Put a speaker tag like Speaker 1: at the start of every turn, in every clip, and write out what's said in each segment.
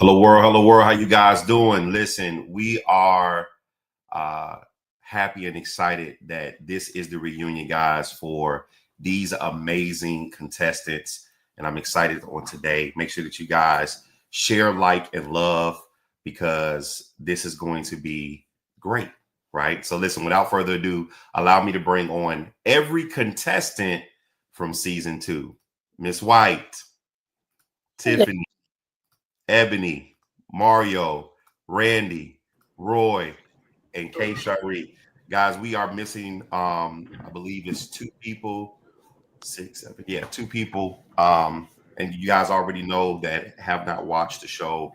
Speaker 1: Hello world, hello world. How you guys doing? Listen, we are uh, happy and excited that this is the reunion, guys, for these amazing contestants. And I'm excited on today. Make sure that you guys share, like, and love because this is going to be great, right? So listen, without further ado, allow me to bring on every contestant from season 2. Miss White, Tiffany, Ebony, Mario, Randy, Roy, and K Shari. Guys, we are missing I believe it's 2 people, 6, 7, yeah, 2 people. And you guys already know that have not watched the show.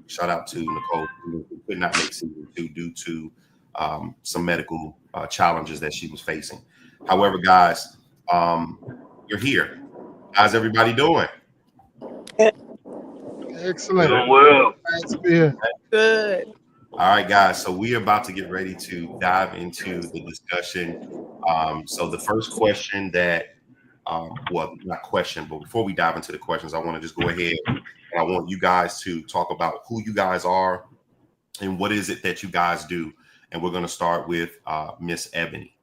Speaker 1: Shout out to Nicole who could not make season 2 due to some medical challenges that she was facing. However, guys, you're here. How's everybody doing?
Speaker 2: Excellent.
Speaker 3: Doing well.
Speaker 2: Nice to be here.
Speaker 4: Good.
Speaker 1: All right, guys. So we are about to get ready to dive into the discussion. So the first question that, well, not question, but before we dive into the questions, I want to just go ahead and I want you guys to talk about who you guys are and what is it that you guys do. And we're going to start with Miss Ebony.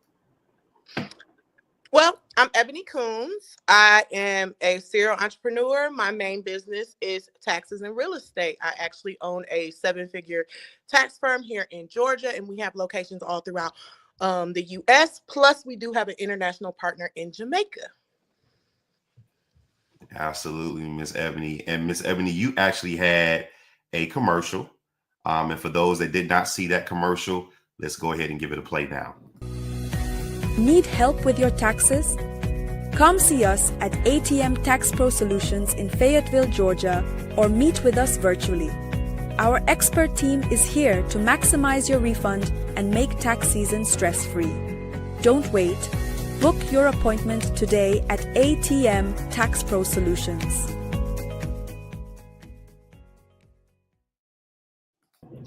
Speaker 4: Well, I'm Ebony Coombs. I am a serial entrepreneur. My main business is taxes and real estate. I actually own a 7-figure tax firm here in Georgia, and we have locations all throughout the U.S. Plus, we do have an international partner in Jamaica.
Speaker 1: Absolutely, Miss Ebony. And Miss Ebony, you actually had a commercial. And for those that did not see that commercial, let's go ahead and give it a play now.
Speaker 5: Need help with your taxes? Come see us at ATM Tax Pro Solutions in Fayetteville, Georgia, or meet with us virtually. Our expert team is here to maximize your refund and make tax season stress-free. Don't wait. Book your appointment today at ATM Tax Pro Solutions.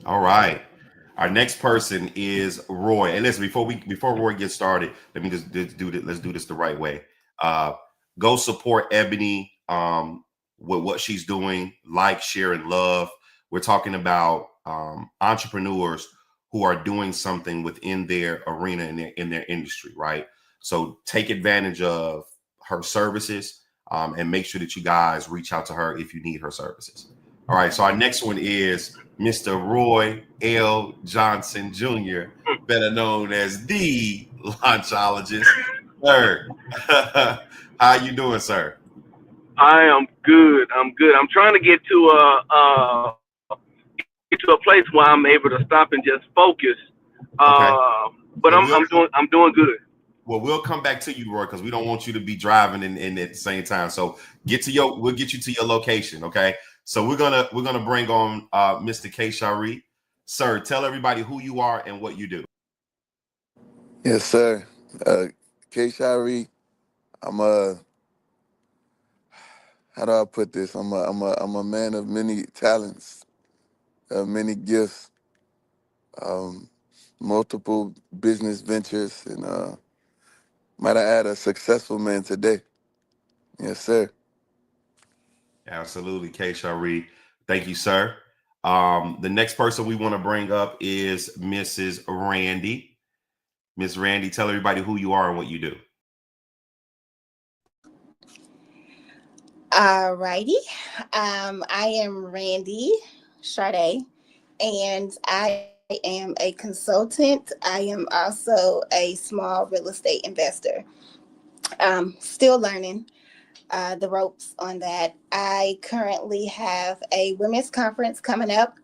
Speaker 1: All right. Our next person is Roy. And listen, before Roy gets started, let me just do this. Let's do this the right way. Go support Ebony with what she's doing. Like, share, and love. We're talking about entrepreneurs who are doing something within their arena in their industry, right? So take advantage of her services and make sure that you guys reach out to her if you need her services. All right. So our next one is Mr. Roy L. Johnson Jr., better known as the launchologist. Sir, how you doing, sir?
Speaker 3: I am good. I'm good. I'm trying to get to a place where I'm able to stop and just focus.
Speaker 1: Okay.
Speaker 3: But I'm doing good.
Speaker 1: Well, we'll come back to you, Roy, because we don't want you to be driving in at the same time. So we'll get you to your location, okay? So we're gonna bring on Mr. K Shari. Sir, tell everybody who you are and what you do.
Speaker 6: Yes, sir. K Shari, I'm a how do I put this? I'm a man of many talents, many gifts, multiple business ventures, and might I add a successful man today. Yes, sir.
Speaker 1: Absolutely, K Shari. Thank you, sir. The next person we want to bring up is Mrs. Randy. Miss Randy, tell everybody who you are and what you do.
Speaker 7: Alrighty. I am Randy Sade, and I am a consultant. I am also a small real estate investor. Still learning the ropes on that. I currently have a women's conference coming up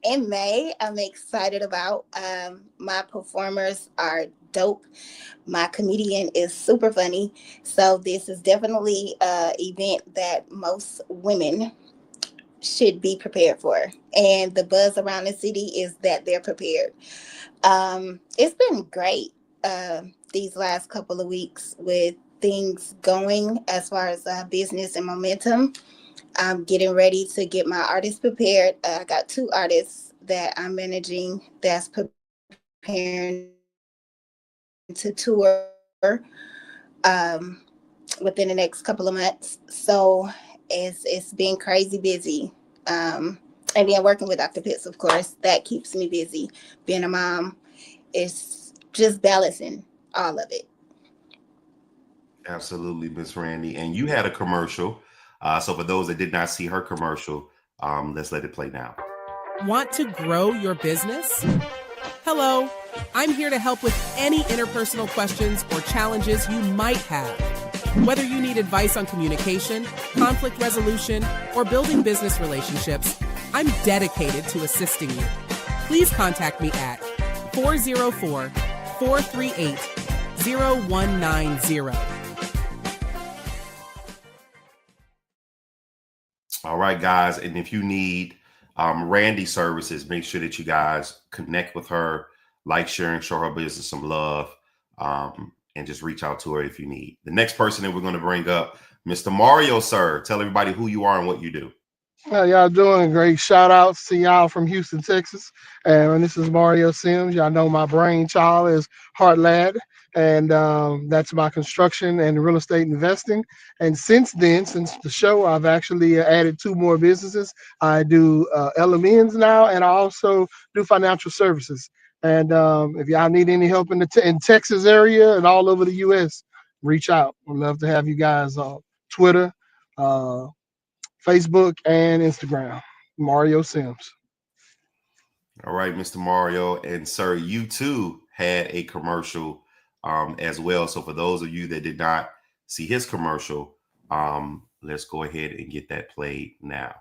Speaker 7: in May. I'm excited about. My performers are dope. My comedian is super funny. So this is definitely an event that most women should be prepared for. And the buzz around the city is that they're prepared. It's been great these last couple of weeks with things going as far as business and momentum. I'm getting ready to get my artists prepared. I got 2 artists that I'm managing that's preparing to tour within the next couple of months. So it's been crazy busy. And then working with Dr. Pitts, of course, that keeps me busy. Being a mom is just balancing all of it.
Speaker 1: Absolutely, Miss Randy. And you had a commercial. So for those that did not see her commercial, let's let it play now.
Speaker 2: Want to grow your business? Hello, I'm here to help with any interpersonal questions or challenges you might have. Whether you need advice on communication, conflict resolution, or building business relationships, I'm dedicated to assisting you. Please contact me at 404-438-0190.
Speaker 1: All right, guys. And if you need Randy services, make sure that you guys connect with her, like, share, and show her business some love, and just reach out to her if you need. The next person that we're going to bring up, Mr. Mario, sir. Tell everybody who you are and what you do.
Speaker 8: How y'all doing? Great shout outs to y'all from Houston, Texas. And this is Mario Sims. Y'all know my brainchild is Heartland, and that's my construction and real estate investing. And since the show, I've actually added 2 more businesses. I do LMNs now, and I also do financial services. And if y'all need any help in the in Texas area and all over the U.S., reach out. We'd love to have you guys on Twitter, Facebook, and Instagram. Mario Sims.
Speaker 1: All right, Mr. Mario. And sir, you too had a commercial as well. So for those of you that did not see his commercial, let's go ahead and get that played now.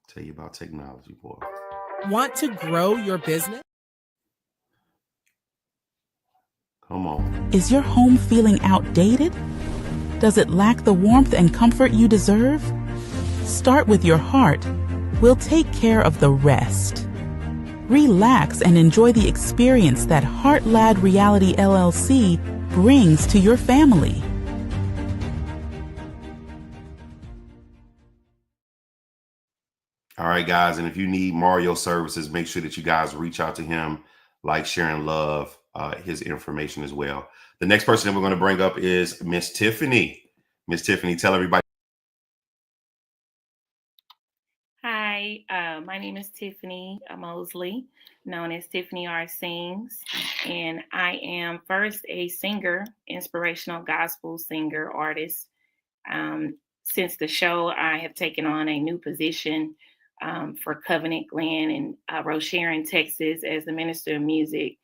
Speaker 1: Tell you about technology, boy.
Speaker 2: Want to grow your business?
Speaker 1: Come on.
Speaker 9: Is your home feeling outdated? Does it lack the warmth and comfort you deserve? Start with your heart. We'll take care of the rest. Relax and enjoy the experience that HeartLad Reality LLC brings to your family.
Speaker 1: All right, guys. And if you need Mario services, make sure that you guys reach out to him, like, share, and love his information as well. The next person that we're going to bring up is Miss Tiffany. Miss Tiffany, tell everybody.
Speaker 10: Hi, my name is Tiffany Mosley, known as Tiffany R. Sings, and I am first a singer, inspirational gospel singer, artist. Since the show, I have taken on a new position for Covenant Glen in Rocheron, Texas, as the minister of music.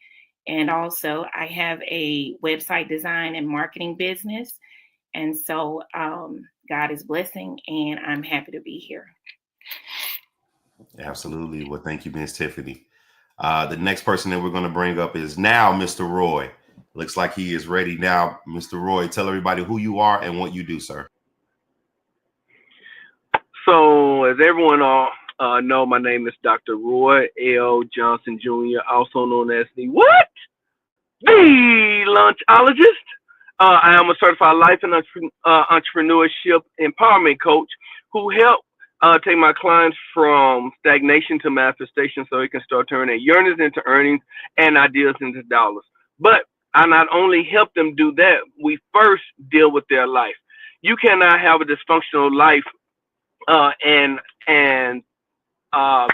Speaker 10: And also, I have a website design and marketing business. And so God is blessing, and I'm happy to be here.
Speaker 1: Absolutely. Well, thank you, Miss Tiffany. The next person that we're going to bring up is now Mr. Roy. Looks like he is ready now. Mr. Roy, tell everybody who you are and what you do, sir.
Speaker 3: So, as everyone all know, my name is Dr. Roy L. Johnson Jr., also known as the what? The lunchologist. I am a certified life and entrepreneurship empowerment coach who help take my clients from stagnation to manifestation so they can start turning their yearnings into earnings and ideas into dollars. But I not only help them do that, we first deal with their life. You cannot have a dysfunctional life and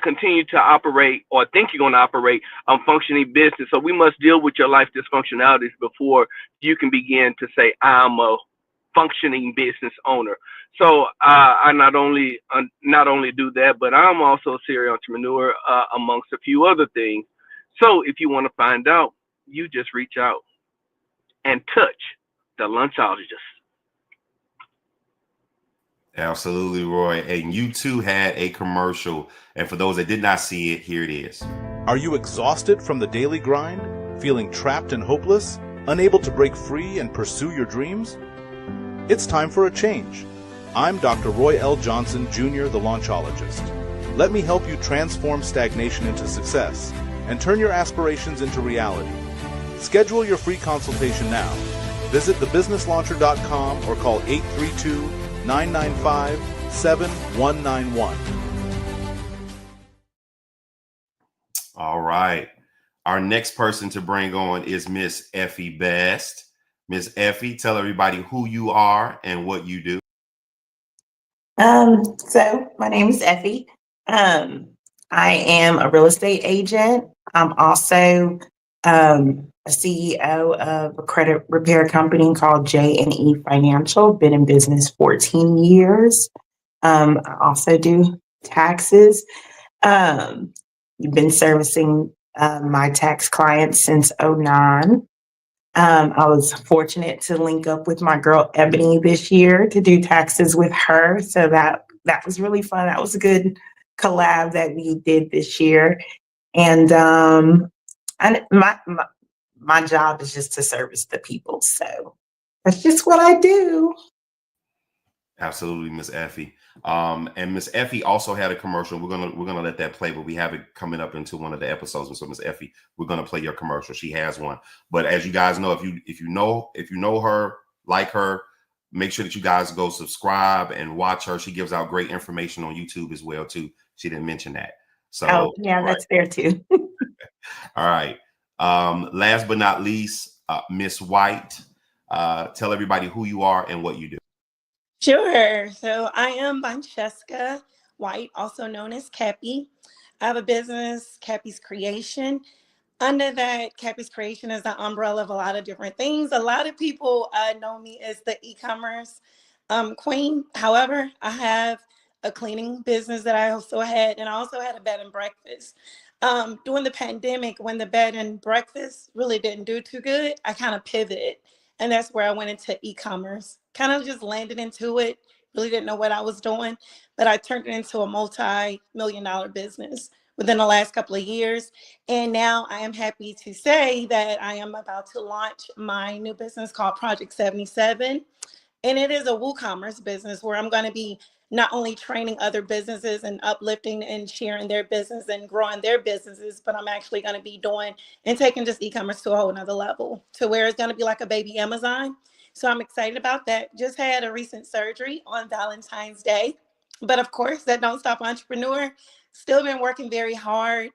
Speaker 3: continue to operate or think you're going to operate on functioning business. So we must deal with your life dysfunctionalities before you can begin to say, I'm a functioning business owner. So I not only do that, but I'm also a serial entrepreneur amongst a few other things. So if you want to find out, you just reach out and touch the lunchologist.
Speaker 1: Absolutely, Roy. And you too had a commercial. And for those that did not see it, here it is.
Speaker 11: Are you exhausted from the daily grind? Feeling trapped and hopeless? Unable to break free and pursue your dreams? It's time for a change. I'm Dr. Roy L. Johnson, Jr., the launchologist. Let me help you transform stagnation into success and turn your aspirations into reality. Schedule your free consultation now. Visit thebusinesslauncher.com or call 832-995-7191.
Speaker 1: All right. Our next person to bring on is Miss Effie Best. Miss Effie, tell everybody who you are and what you do.
Speaker 12: So my name is Effie. I am a real estate agent. I'm also a CEO of a credit repair company called J&E Financial. Been in business 14 years. I also do taxes. You've been servicing my tax clients since '09. I was fortunate to link up with my girl Ebony this year to do taxes with her. So that was really fun. That was a good collab that we did this year. And my job is just to service the people. So that's just what I do.
Speaker 1: Absolutely, Miss Effie. And Miss Effie also had a commercial. We're gonna let that play, but we have it coming up into one of the episodes. And so, Miss Effie, we're gonna play your commercial. She has one. But as you guys know, if you know her, like her, make sure that you guys go subscribe and watch her. She gives out great information on YouTube as well too. She didn't mention that. So
Speaker 12: Oh, yeah, that's there too.
Speaker 1: all right. Last but not least, Miss White. Tell everybody who you are and what you do.
Speaker 13: Sure. So I am Francesca White, also known as Cappy. I have a business, Cappy's Creation. Under that, Cappy's Creation is the umbrella of a lot of different things. A lot of people know me as the e-commerce queen. However, I have a cleaning business that I also had, and I also had a bed and breakfast. During the pandemic, when the bed and breakfast really didn't do too good, I kind of pivoted. And that's where I went into e-commerce. Kind of just landed into it. Really didn't know what I was doing, but I turned it into a multi-million-dollar business within the last couple of years. And now I am happy to say that I am about to launch my new business called Project 77. And it is a WooCommerce business where I'm going to be not only training other businesses and uplifting and sharing their business and growing their businesses, but I'm actually going to be doing and taking just e-commerce to a whole nother level to where it's going to be like a baby Amazon. So I'm excited about that. Just had a recent surgery on Valentine's Day. But of course, that don't stop entrepreneur. Still been working very hard,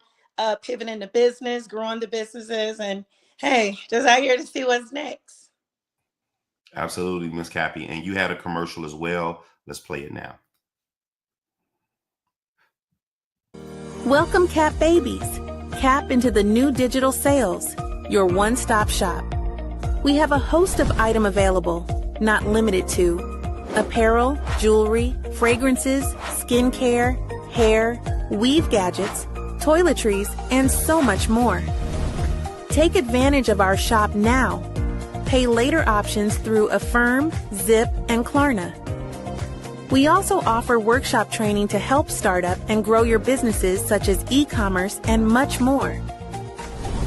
Speaker 13: pivoting the business, growing the businesses, and hey, just out here to see what's next.
Speaker 1: Absolutely, Miss Cappy. And you had a commercial as well. Let's play it now.
Speaker 9: Welcome, Cap Babies. Cap into the new digital sales, your one-stop shop. We have a host of items available, not limited to apparel, jewelry, fragrances, skincare, hair, weave gadgets, toiletries, and so much more. Take advantage of our shop now. Pay later options through Affirm, Zip, and Klarna. We also offer workshop training to help start up and grow your businesses such as e-commerce and much more.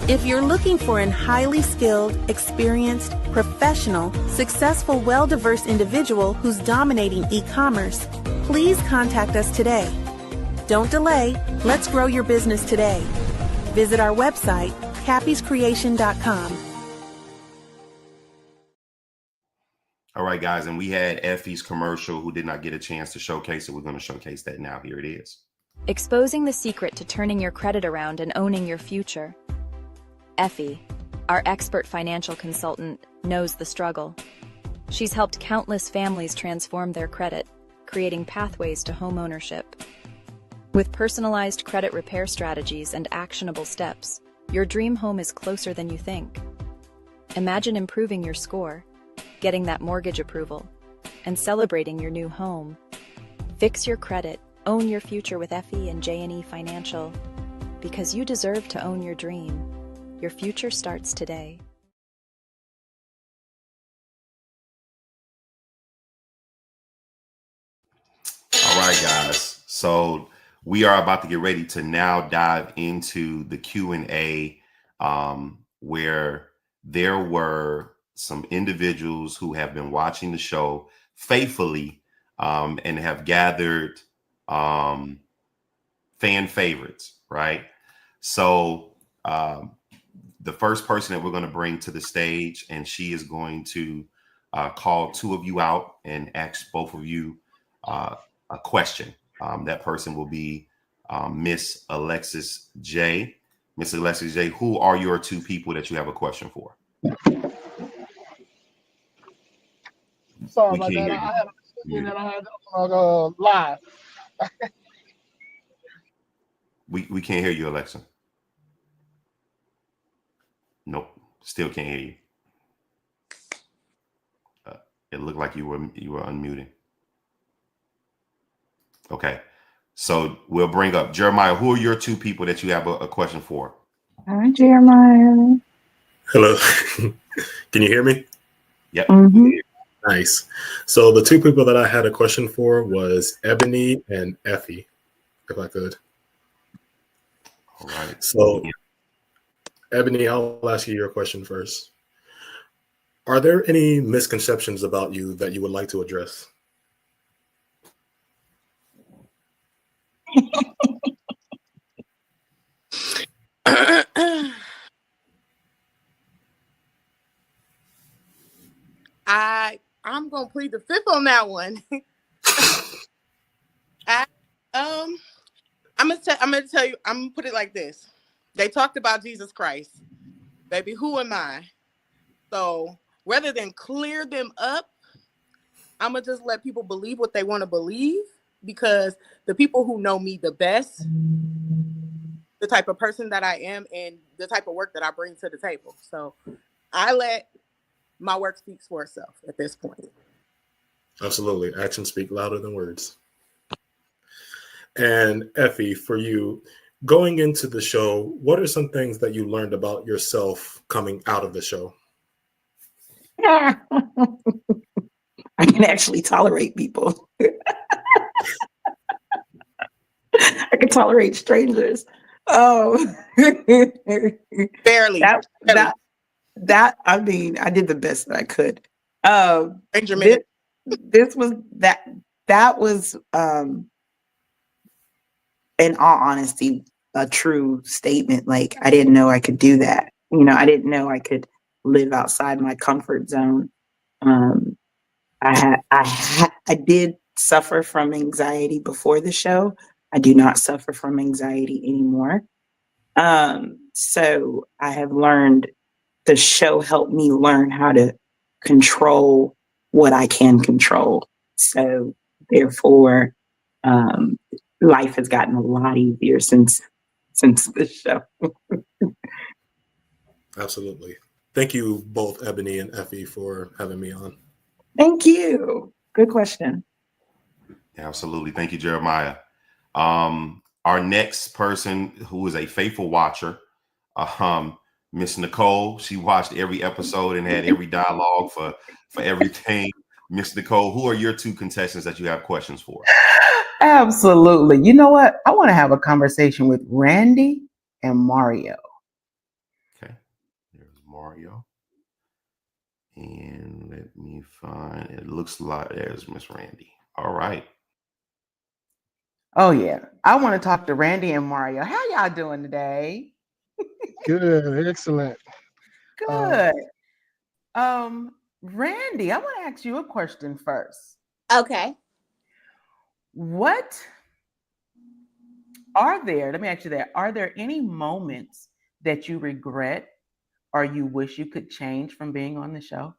Speaker 9: If you're looking for a highly skilled, experienced, professional, successful, well-diverse individual who's dominating e-commerce, please contact us today. Don't delay. Let's grow your business today. Visit our website, cappyscreation.com.
Speaker 1: All right, guys, and we had Effie's commercial who did not get a chance to showcase it. We're going to showcase that now. Here it is.
Speaker 14: Exposing the secret to turning your credit around and owning your future. Effie, our expert financial consultant, knows the struggle. She's helped countless families transform their credit, creating pathways to home ownership. With personalized credit repair strategies and actionable steps, your dream home is closer than you think. Imagine improving your score, getting that mortgage approval, and celebrating your new home. Fix your credit, own your future with Effie and J&E Financial. Because you deserve to own your dream. Your future starts today.
Speaker 1: All right, guys. So we are about to get ready to now dive into the Q&A, where there were some individuals who have been watching the show faithfully and have gathered fan favorites, right? So the first person that we're going to bring to the stage, and she is going to call two of you out and ask both of you a question. That person will be Miss Alexis J. Miss Alexis J, who are your two people that you have a question for?
Speaker 8: Sorry
Speaker 1: We
Speaker 8: about
Speaker 1: can't
Speaker 8: that.
Speaker 1: hear you.
Speaker 8: question that I had on live.
Speaker 1: We can't hear you, Alexa. Nope, still can't hear you. It looked like you were unmuting. Okay, so we'll bring up Jeremiah. Who are your two people that you have a question for?
Speaker 12: Hi, Jeremiah.
Speaker 15: Hello. Can you hear me?
Speaker 1: Yep.
Speaker 12: Mm-hmm.
Speaker 15: Nice. So the two people that I had a question for was Ebony and Effie, if I could.
Speaker 1: All right.
Speaker 15: So, Ebony, I'll ask you your question first. Are there any misconceptions about you that you would like to address?
Speaker 4: I'm gonna plead the fifth on that one. I'm gonna tell you. I'm gonna put it like this. They talked about Jesus Christ, baby. Who am I? So rather than clear them up, I'm gonna just let people believe what they want to believe, because the people who know me the best, the type of person that I am, and the type of work that I bring to the table. So I let my work speak for itself at this point.
Speaker 15: Absolutely. Actions speak louder than words. And Effie, for you, going into the show, what are some things that you learned about yourself coming out of the show?
Speaker 12: I can actually tolerate people. I can tolerate strangers. Oh,
Speaker 4: barely.
Speaker 12: That I mean, I did the best that I could.
Speaker 4: Benjamin,
Speaker 12: this was that was in all honesty a true statement. Like, I didn't know I could do that. You know, I didn't know I could live outside my comfort zone. I did suffer from anxiety before the show. I do not suffer from anxiety anymore. So I have learned, the show helped me learn how to control what I can control. So therefore, life has gotten a lot easier since the show.
Speaker 15: Absolutely. Thank you both, Ebony and Effie, for having me on.
Speaker 12: Thank you. Good question.
Speaker 1: Absolutely. Thank you, Jeremiah. Our next person who is a faithful watcher, Miss Nicole. She watched every episode and had every dialogue for everything. Miss Nicole, who are your two contestants that you have questions for?
Speaker 16: Absolutely. You know what? I want to have a conversation with Randy and Mario.
Speaker 1: Okay. There's Mario. And let me find, it looks like there's Miss Randy. All right.
Speaker 16: Oh, yeah. I want to talk to Randy and Mario. How y'all doing today?
Speaker 8: Good. Excellent.
Speaker 16: Good. Randy, I want to ask you a question first.
Speaker 7: Okay.
Speaker 16: What are there, let me ask you that, are there any moments that you regret or you wish you could change from being on the show?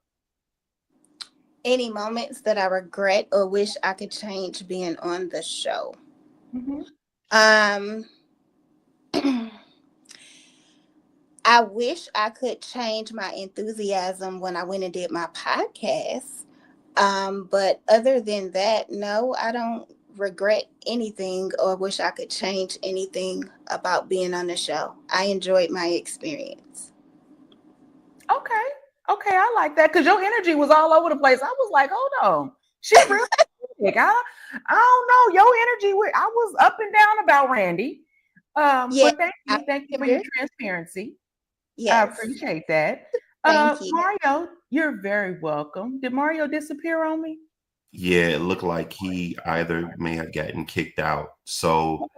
Speaker 7: Any moments that I regret or wish I could change being on the show?
Speaker 16: Mm-hmm.
Speaker 7: I wish I could change my enthusiasm when I went and did my podcast. But other than that, no, I don't regret anything or wish I could change anything about being on the show. I enjoyed my experience.
Speaker 16: Okay, I like that, because your energy was all over the place. I was like, hold on, she really big. I don't know, your energy. I was up and down about Randy.
Speaker 7: Yeah,
Speaker 16: but thank you for your transparency.
Speaker 7: Yes.
Speaker 16: I appreciate that.
Speaker 7: Thank you.
Speaker 16: Mario, you're very welcome. Did Mario disappear on me?
Speaker 1: Yeah, it looked like he either may have gotten kicked out. So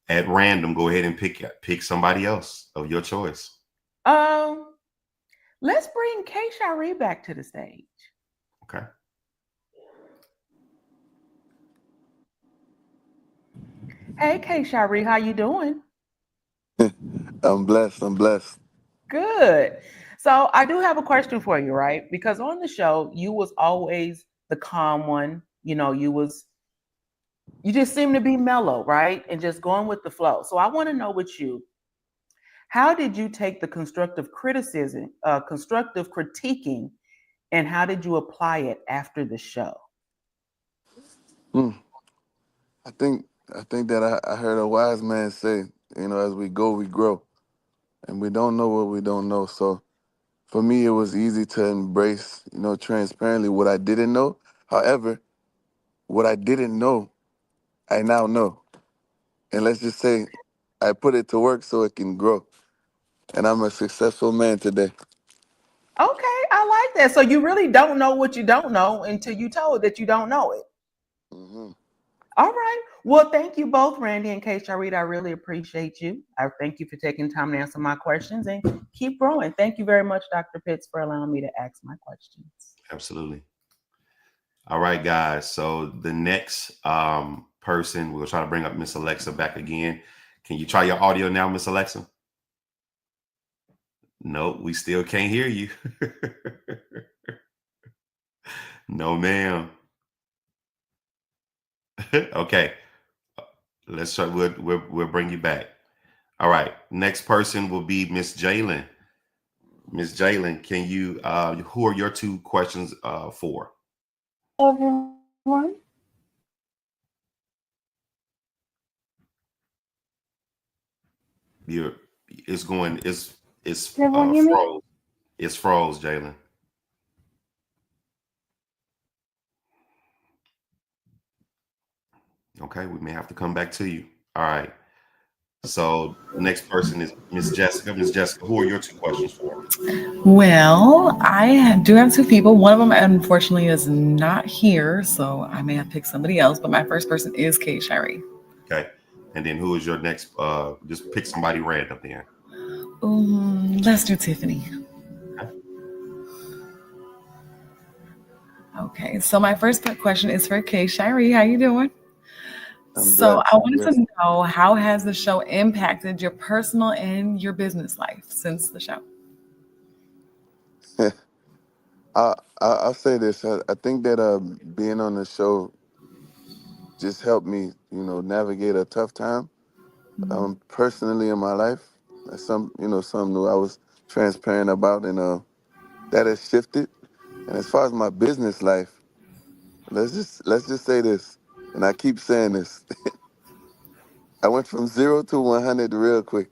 Speaker 1: at random, go ahead and pick somebody else of your choice.
Speaker 16: Let's bring Kay Shari back to the stage.
Speaker 1: Okay.
Speaker 16: Hey, Kay Shari, how you doing?
Speaker 6: I'm blessed.
Speaker 16: Good. So I do have a question for you, right? Because on the show, you was always the calm one, You know, you just seem to be mellow, right? And just going with the flow. So I want to know with you, how did you take the constructive criticism, constructive critiquing, and how did you apply it after the show?
Speaker 6: Hmm. I think that I heard a wise man say, you know, as we go, we grow, and we don't know what we don't know. So for me, it was easy to embrace, you know, transparently what I didn't know. However, what I didn't know, I now know. And let's just say I put it to work so it can grow. And I'm a successful man today.
Speaker 16: Okay, I like that. So you really don't know what you don't know until you told that you don't know it.
Speaker 6: Mm-hmm.
Speaker 16: All right. Well, thank you both, Randy and Kay Sharita. I really appreciate you. I thank you for taking time to answer my questions and keep growing. Thank you very much, Dr. Pitts, for allowing me to ask my questions.
Speaker 1: Absolutely. All right, guys. So the next person, we'll try to bring up Miss Alexa back again. Can you try your audio now, Miss Alexa? Nope, we still can't hear you. No, ma'am. Okay. Let's try. We'll bring you back. All right. Next person will be Miss Jalen. Miss Jalen, can you? Who are your two questions for?
Speaker 17: Everyone.
Speaker 1: It's going. It's
Speaker 17: Can everyone hear me?
Speaker 1: froze. It's froze, Jalen. Okay, we may have to come back to you. All right. So next person is Miss Jessica. Miss Jessica, who are your two questions for?
Speaker 18: Well, I do have two people. One of them, unfortunately, is not here, so I may have picked somebody else. But my first person is Kay Shirey.
Speaker 1: Okay, and then who is your next? Just pick somebody random then.
Speaker 18: Let's do Tiffany. Okay, so my first question is for Kay Shirey. How you doing? So I wanted to know, how has the show impacted your personal and your business life since the show?
Speaker 6: I'll say this. I think that being on the show just helped me, you know, navigate a tough time personally in my life. That's something new I was transparent about, and that has shifted. And as far as my business life, let's just say this, and I keep saying this. I went from 0 to 100 real quick.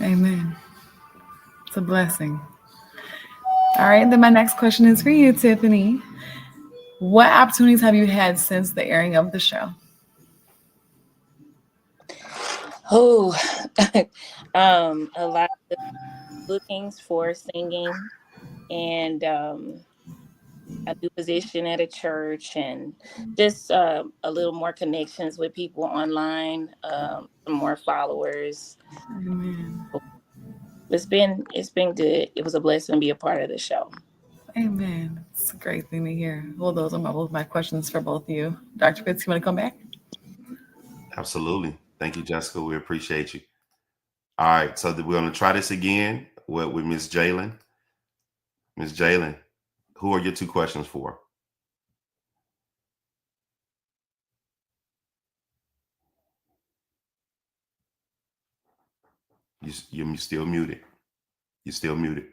Speaker 18: Amen. It's a blessing. All right, then my next question is for you, Tiffany. What opportunities have you had since the airing of the show?
Speaker 10: Oh, a lot of bookings for singing and a new position at a church, and just a little more connections with people online, some more followers.
Speaker 18: Amen.
Speaker 10: It's been good. It was a blessing to be a part of the show.
Speaker 18: Amen. It's a great thing to hear. Well, those are both my questions for both of you. Dr. Pitts, you want to come back?
Speaker 1: Absolutely. Thank you, Jessica. We appreciate you. All right, so we're going to try this again with Miss Jalen. Miss Jalen, who are your two questions for? You're still muted. You're still muted.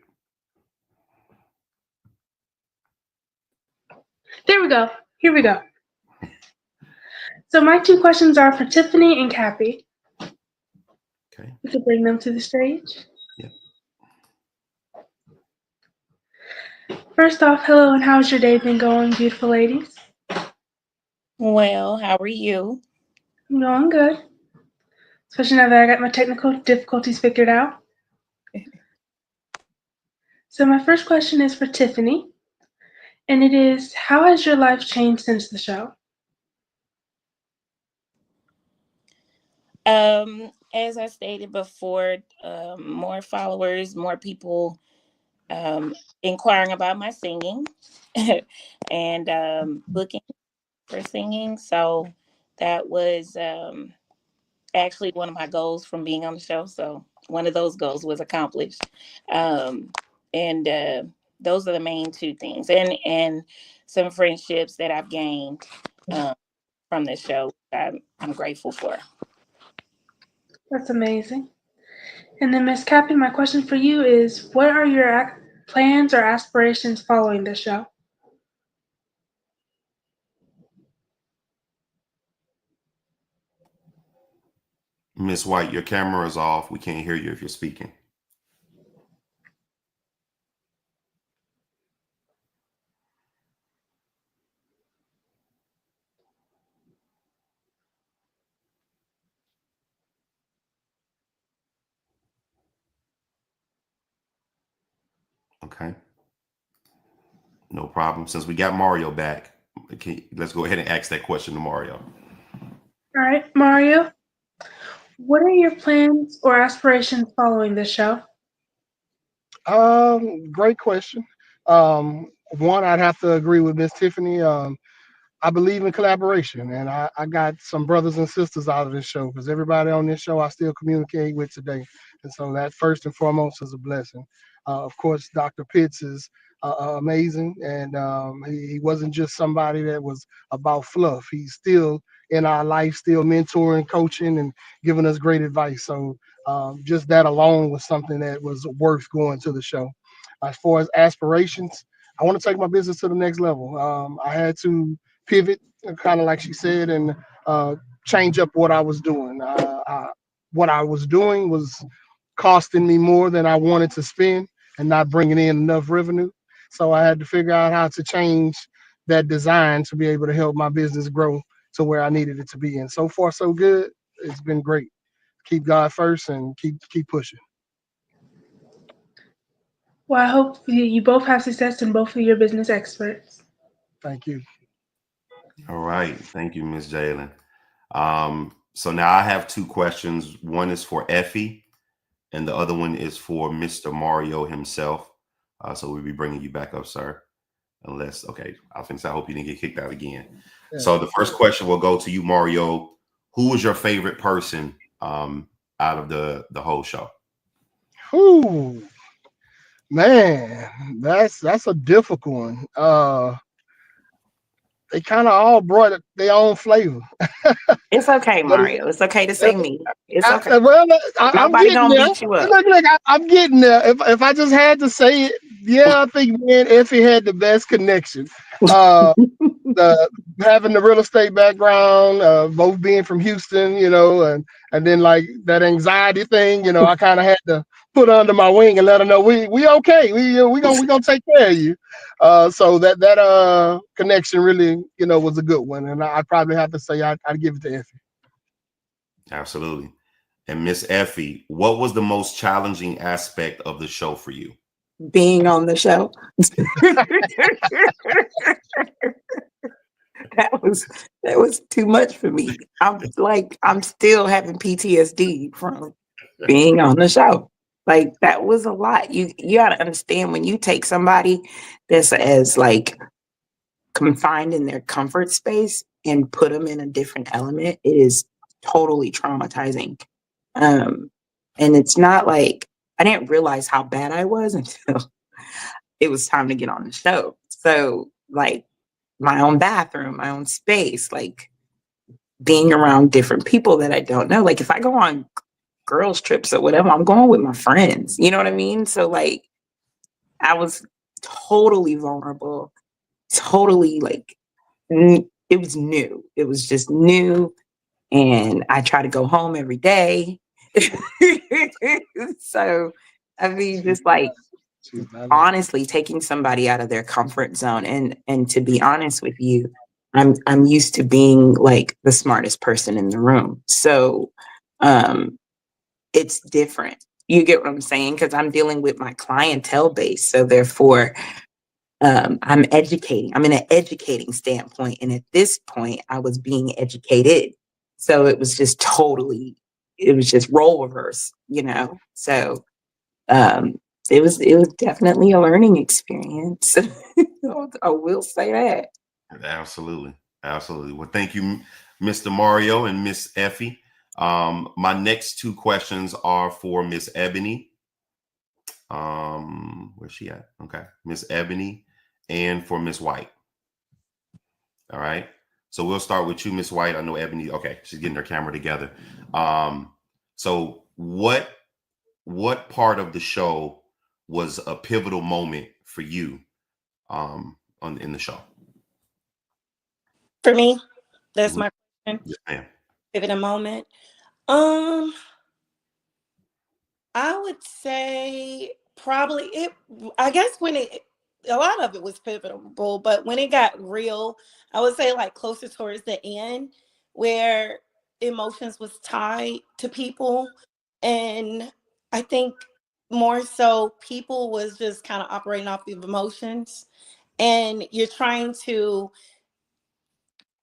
Speaker 17: There we go. Here we go. So my two questions are for Tiffany and Cappy.
Speaker 1: Okay.
Speaker 17: We could bring them to the stage.
Speaker 1: Yeah.
Speaker 17: First off, hello, and how's your day been going, beautiful ladies?
Speaker 10: Well, how are you?
Speaker 17: I'm doing good. Especially now that I got my technical difficulties figured out. So my first question is for Tiffany, and it is, how has your life changed since the show?
Speaker 10: As I stated before, more followers, more people inquiring about my singing and booking for singing. So that was actually one of my goals from being on the show. So one of those goals was accomplished. And those are the main two things. And some friendships that I've gained from this show. I'm grateful for.
Speaker 17: That's amazing. And then, Miss Cappy, my question for you is, what are your plans or aspirations following the show?
Speaker 1: Miss White, your camera is off. We can't hear you if you're speaking. Okay. No problem. Since we got Mario back, let's go ahead and ask that question to Mario.
Speaker 17: All right, Mario, what are your plans or aspirations following the show?
Speaker 8: Great question. One, I'd have to agree with Miss Tiffany. I believe in collaboration, and I got some brothers and sisters out of this show because everybody on this show I still communicate with today, and so that first and foremost is a blessing. Of course, Dr. Pitts is amazing, and he wasn't just somebody that was about fluff. He's still in our life, still mentoring, coaching, and giving us great advice. So just that alone was something that was worth going to the show. As far as aspirations, I want to take my business to the next level. I had to pivot, kind of like she said, and change up what I was doing. What I was doing was costing me more than I wanted to spend and not bringing in enough revenue. So I had to figure out how to change that design to be able to help my business grow to where I needed it to be. And so far, so good. It's been great. Keep God first and keep pushing.
Speaker 17: Well, I hope you both have success and both of your business experts.
Speaker 8: Thank you.
Speaker 1: All right. Thank you, Miss Jalen. So now I have two questions. One is for Effie, and the other one is for Mr. Mario himself. So we'll be bringing you back up, sir. Unless, okay, I hope you didn't get kicked out again. Yeah. So the first question will go to you, Mario. Who was your favorite person out of the whole show?
Speaker 8: Ooh, man, that's a difficult one. They kind of all brought their own flavor.
Speaker 12: It's okay, Mario. It's okay to say me. It's okay.
Speaker 8: Well, I'm
Speaker 12: Nobody
Speaker 8: getting
Speaker 12: gonna
Speaker 8: there.
Speaker 12: beat you up.
Speaker 8: Look, I'm getting there. If I just had to say it, yeah, I think me and Effie had the best connection. Having the real estate background, both being from Houston, and then like that anxiety thing, I kind of had to put her under my wing and let her know we okay. We gonna take care of you. So that connection really, was a good one, and I'd probably have to say I'd give it to Effie.
Speaker 1: Absolutely. And Miss Effie, what was the most challenging aspect of the show for you?
Speaker 12: Being on the show. That was too much for me. I'm still having PTSD from being on the show. Like, that was a lot. You gotta understand, when you take somebody that's as like confined in their comfort space and put them in a different element, it is totally traumatizing. And it's not like I didn't realize how bad I was until it was time to get on the show. So like my own bathroom, my own space, like being around different people that I don't know. Like if I go on girls trips or whatever, I'm going with my friends. You know what I mean? So like I was totally vulnerable, totally like it was new. It was just new. And I try to go home every day. So I mean, just like honestly taking somebody out of their comfort zone, and to be honest with you, I'm used to being like the smartest person in the room. So it's different. You get what I'm saying? Because I'm dealing with my clientele base. So therefore, I'm educating. I'm in an educating standpoint. And at this point, I was being educated. So it was just role reverse, So it was definitely a learning experience. I will say that.
Speaker 1: Absolutely. Absolutely. Well, thank you, Mr. Mario and Miss Effie. My next two questions are for Miss Ebony. Where's she at? Okay. Miss Ebony and for Miss White. All right. So we'll start with you, Miss White. I know Ebony. Okay, she's getting her camera together. So what part of the show was a pivotal moment for you in the show?
Speaker 13: For me, that's
Speaker 1: Mhm.
Speaker 13: my question.
Speaker 1: Yes, ma'am.
Speaker 13: Pivotal moment. I would say probably it. I guess when a lot of it was pivotal, but when it got real, I would say like closer towards the end, where emotions was tied to people, and I think more so people was just kind of operating off of emotions, and you're trying to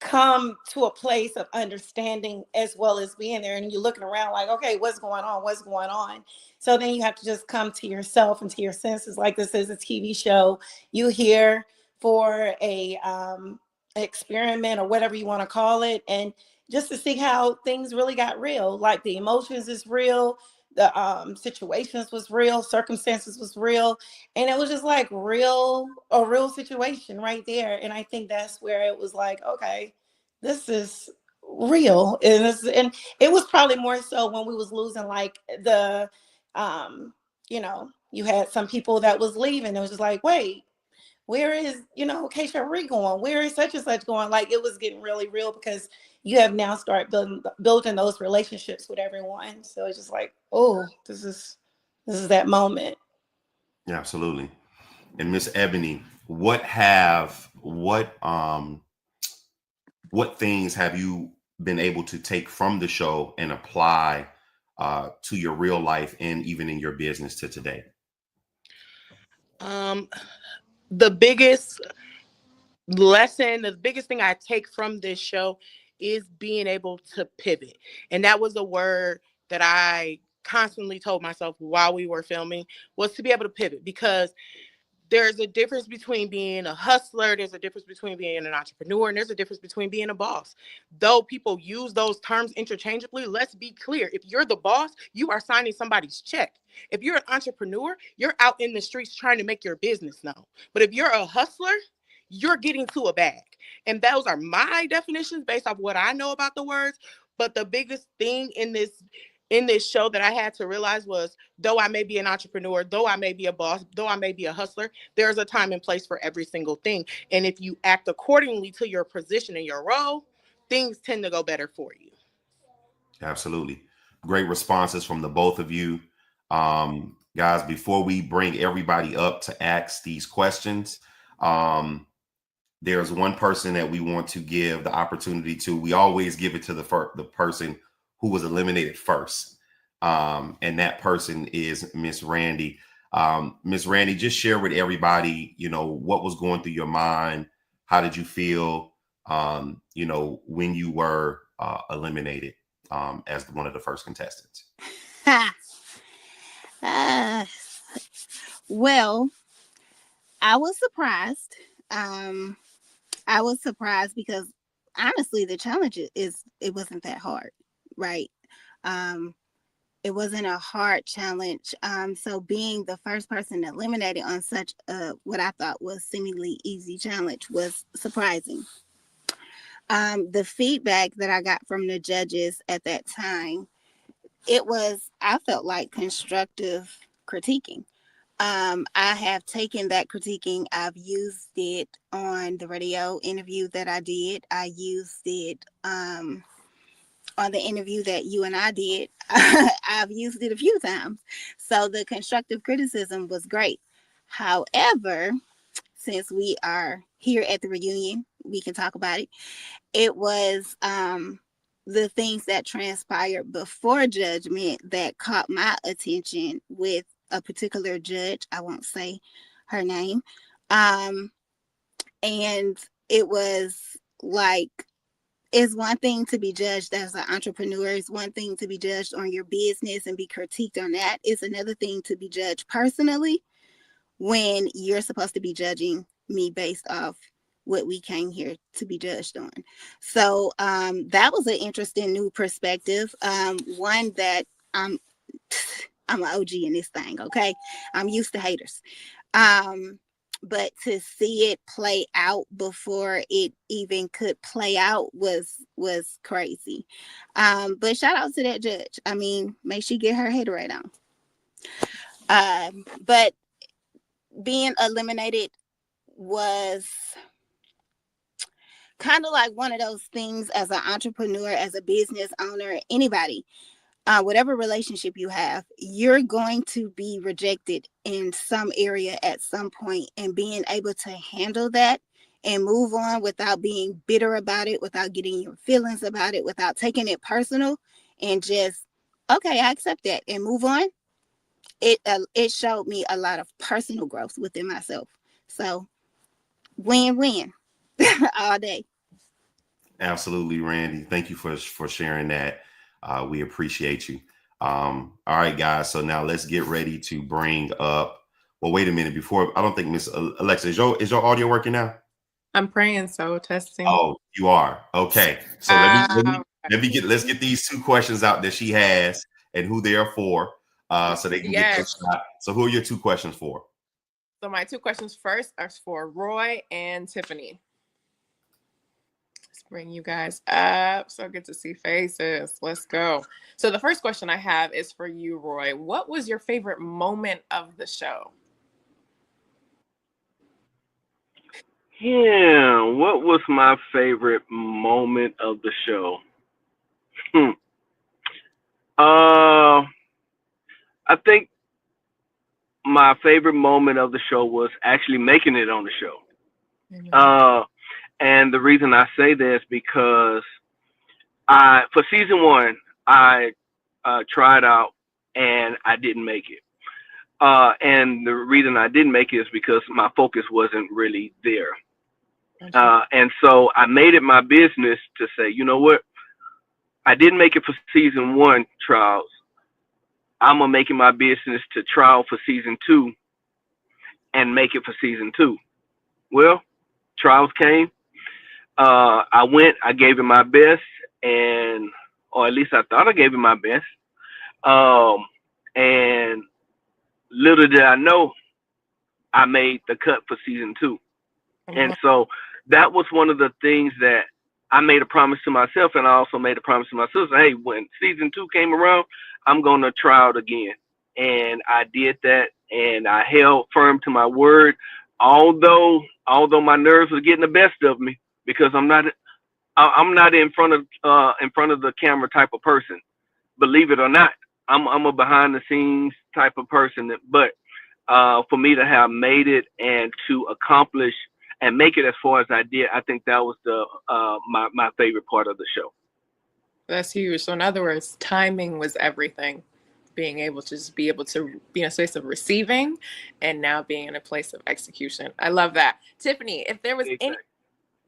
Speaker 13: come to a place of understanding as well as being there, and you're looking around like, okay, what's going on. So then you have to just come to yourself and to your senses, like this is a TV show. You here for a experiment or whatever you want to call it, and just to see how things really got real, like the emotions is real, the situations was real, circumstances was real, and it was just like a real situation right there. And I think that's where it was like, okay, this is real. And it was probably more so when we was losing like the you had some people that was leaving. It was just like, wait, where is Keisha Marie going? Where is such and such going? Like it was getting really real because you have now started building those relationships with everyone. So it's just like, oh, this is that moment.
Speaker 1: Yeah, absolutely. And Miss Ebony, what things have you been able to take from the show and apply to your real life and even in your business to today?
Speaker 4: The biggest lesson, the biggest thing I take from this show is being able to pivot. And that was a word that I constantly told myself while we were filming, was to be able to pivot, because there's a difference between being a hustler, there's a difference between being an entrepreneur, and there's a difference between being a boss. Though people use those terms interchangeably, let's be clear. If you're the boss, you are signing somebody's check. If you're an entrepreneur, you're out in the streets trying to make your business known. But if you're a hustler, you're getting to a bag. And those are my definitions based off what I know about the words. But the biggest thing in this show that I had to realize was, though I may be an entrepreneur, though I may be a boss, though I may be a hustler, there's a time and place for every single thing. And if you act accordingly to your position and your role, things tend to go better for you.
Speaker 1: Absolutely. Great responses from the both of you. Guys, before we bring everybody up to ask these questions, there's one person that we want to give the opportunity to. We always give it to the person who was eliminated first. And that person is Miss Randy. Miss Randy, just share with everybody, what was going through your mind. How did you feel, when you were eliminated as one of the first contestants?
Speaker 7: Well, I was surprised. I was surprised because honestly, the challenge it wasn't that hard, right? It wasn't a hard challenge. So being the first person eliminated on such what I thought was seemingly easy challenge was surprising. The feedback that I got from the judges at that time, I felt like constructive critiquing. I have taken that critiquing. I've used it on the radio interview that I did. I used it on the interview that you and I did. I've used it a few times. So the constructive criticism was great. However, since we are here at the reunion, we can talk about it. It was the things that transpired before judgment that caught my attention with a particular judge. I won't say her name. And it was like, it's one thing to be judged as an entrepreneur. It's one thing to be judged on your business and be critiqued on that. It's another thing to be judged personally when you're supposed to be judging me based off what we came here to be judged on. So that was an interesting new perspective. One that I'm an OG in this thing, okay? I'm used to haters. but to see it play out before it even could play out was crazy. But shout out to that judge. I mean, make she get her head right on. But being eliminated was kind of like one of those things as an entrepreneur, as a business owner, anybody, whatever relationship you have, you're going to be rejected in some area at some point, and being able to handle that and move on without being bitter about it, without getting your feelings about it, without taking it personal, and just, okay, I accept that and move on. It showed me a lot of personal growth within myself. So win-win all day.
Speaker 1: Absolutely, Randy. Thank you for sharing that. We appreciate you. All right, guys. So now let's get ready to bring up. Well, wait a minute. Before, I don't think Miss Alexa, is your audio working now?
Speaker 19: I'm praying so. Testing.
Speaker 1: Oh, you are. Okay. So let's get these 2 questions out that she has and who they are for, so they can get their shot. So who are your 2 questions for?
Speaker 19: So my 2 questions first are for Roy and Tiffany. Let's bring you guys up. So good to see faces. Let's go. So the first question I have is for you, Roy. What was your favorite moment of the show?
Speaker 3: Yeah, what was my favorite moment of the show? I think my favorite moment of the show was actually making it on the show. And the reason I say this because for season 1, I tried out and I didn't make it. And the reason I didn't make it is because my focus wasn't really there. And so I made it my business to say, you know what? I didn't make it for season 1 trials. I'm going to make it my business to trial for season 2 and make it for season 2. Well, trials came. I went, I gave it my best, or at least I thought I gave it my best. And little did I know, I made the cut for season 2. And so that was one of the things that I made a promise to myself, and I also made a promise to my sister. Hey, when season 2 came around, I'm going to try out again. And I did that, and I held firm to my word, although my nerves were getting the best of me, because I'm not in front of the camera type of person. Believe it or not, I'm a behind the scenes type of person. But for me to have made it and to accomplish and make it as far as I did, I think that was my favorite part of the show.
Speaker 19: That's huge. So in other words, timing was everything. Being able to just be able to be in a space of receiving and now being in a place of execution. I love that. Tiffany, if there was anything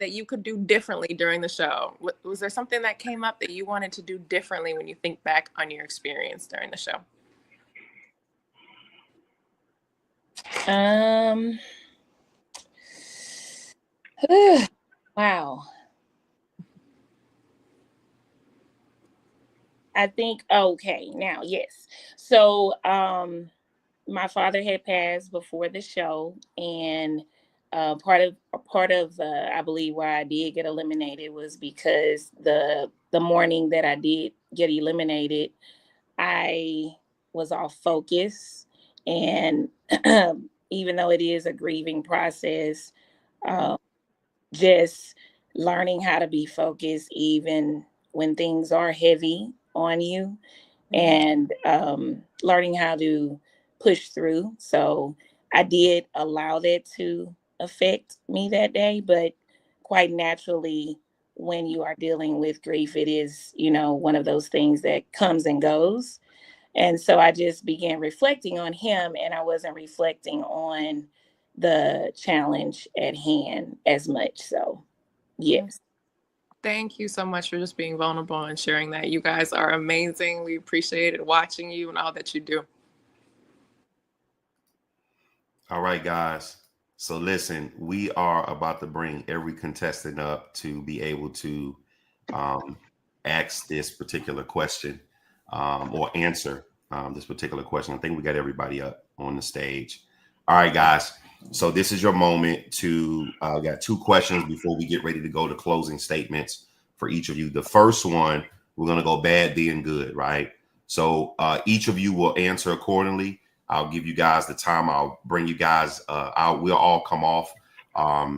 Speaker 19: that you could do differently during the show, was there something that came up that you wanted to do differently when you think back on your experience during the show?
Speaker 10: Wow. I think, okay, now, yes. So my father had passed before the show, and part of I believe why I did get eliminated was because the morning that I did get eliminated, I was off focus, and even though it is a grieving process, just learning how to be focused even when things are heavy on you, and learning how to push through. So I did allow that to affect me that day, but quite naturally, when you are dealing with grief, it is, one of those things that comes and goes. And so I just began reflecting on him, and I wasn't reflecting on the challenge at hand as much. So, yes.
Speaker 19: Thank you so much for just being vulnerable and sharing that. You guys are amazing. We appreciated watching you and all that you do.
Speaker 1: All right, guys. So listen, we are about to bring every contestant up to be able to ask this particular question or answer this particular question. I think we got everybody up on the stage. All right, guys. So this is your moment to got 2 questions before we get ready to go to closing statements for each of you. The first one, we're going to go bad, being good, right? So each of you will answer accordingly. I'll give you guys the time. I'll bring you guys out. We'll all come off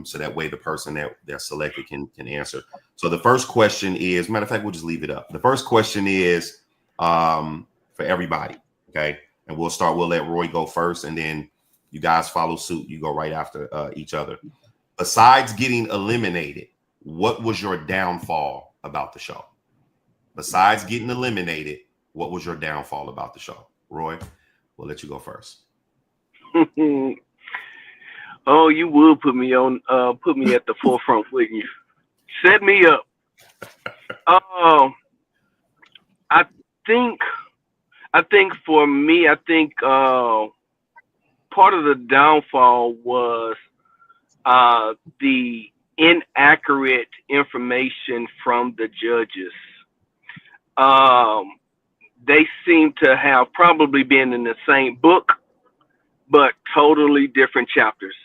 Speaker 1: so that way the person that they're selected can answer. So the first question is, matter of fact, we'll just leave it up. The first question is for everybody, okay? And we'll let Roy go first, and then you guys follow suit. You go right after each other. Besides getting eliminated, what was your downfall about the show? Besides getting eliminated, what was your downfall about the show? Roy, we'll let you go first.
Speaker 3: Oh, you would put me at the forefront, wouldn't you? Set me up. I think for me, part of the downfall was the inaccurate information from the judges. They seem to have probably been in the same book, but totally different chapters.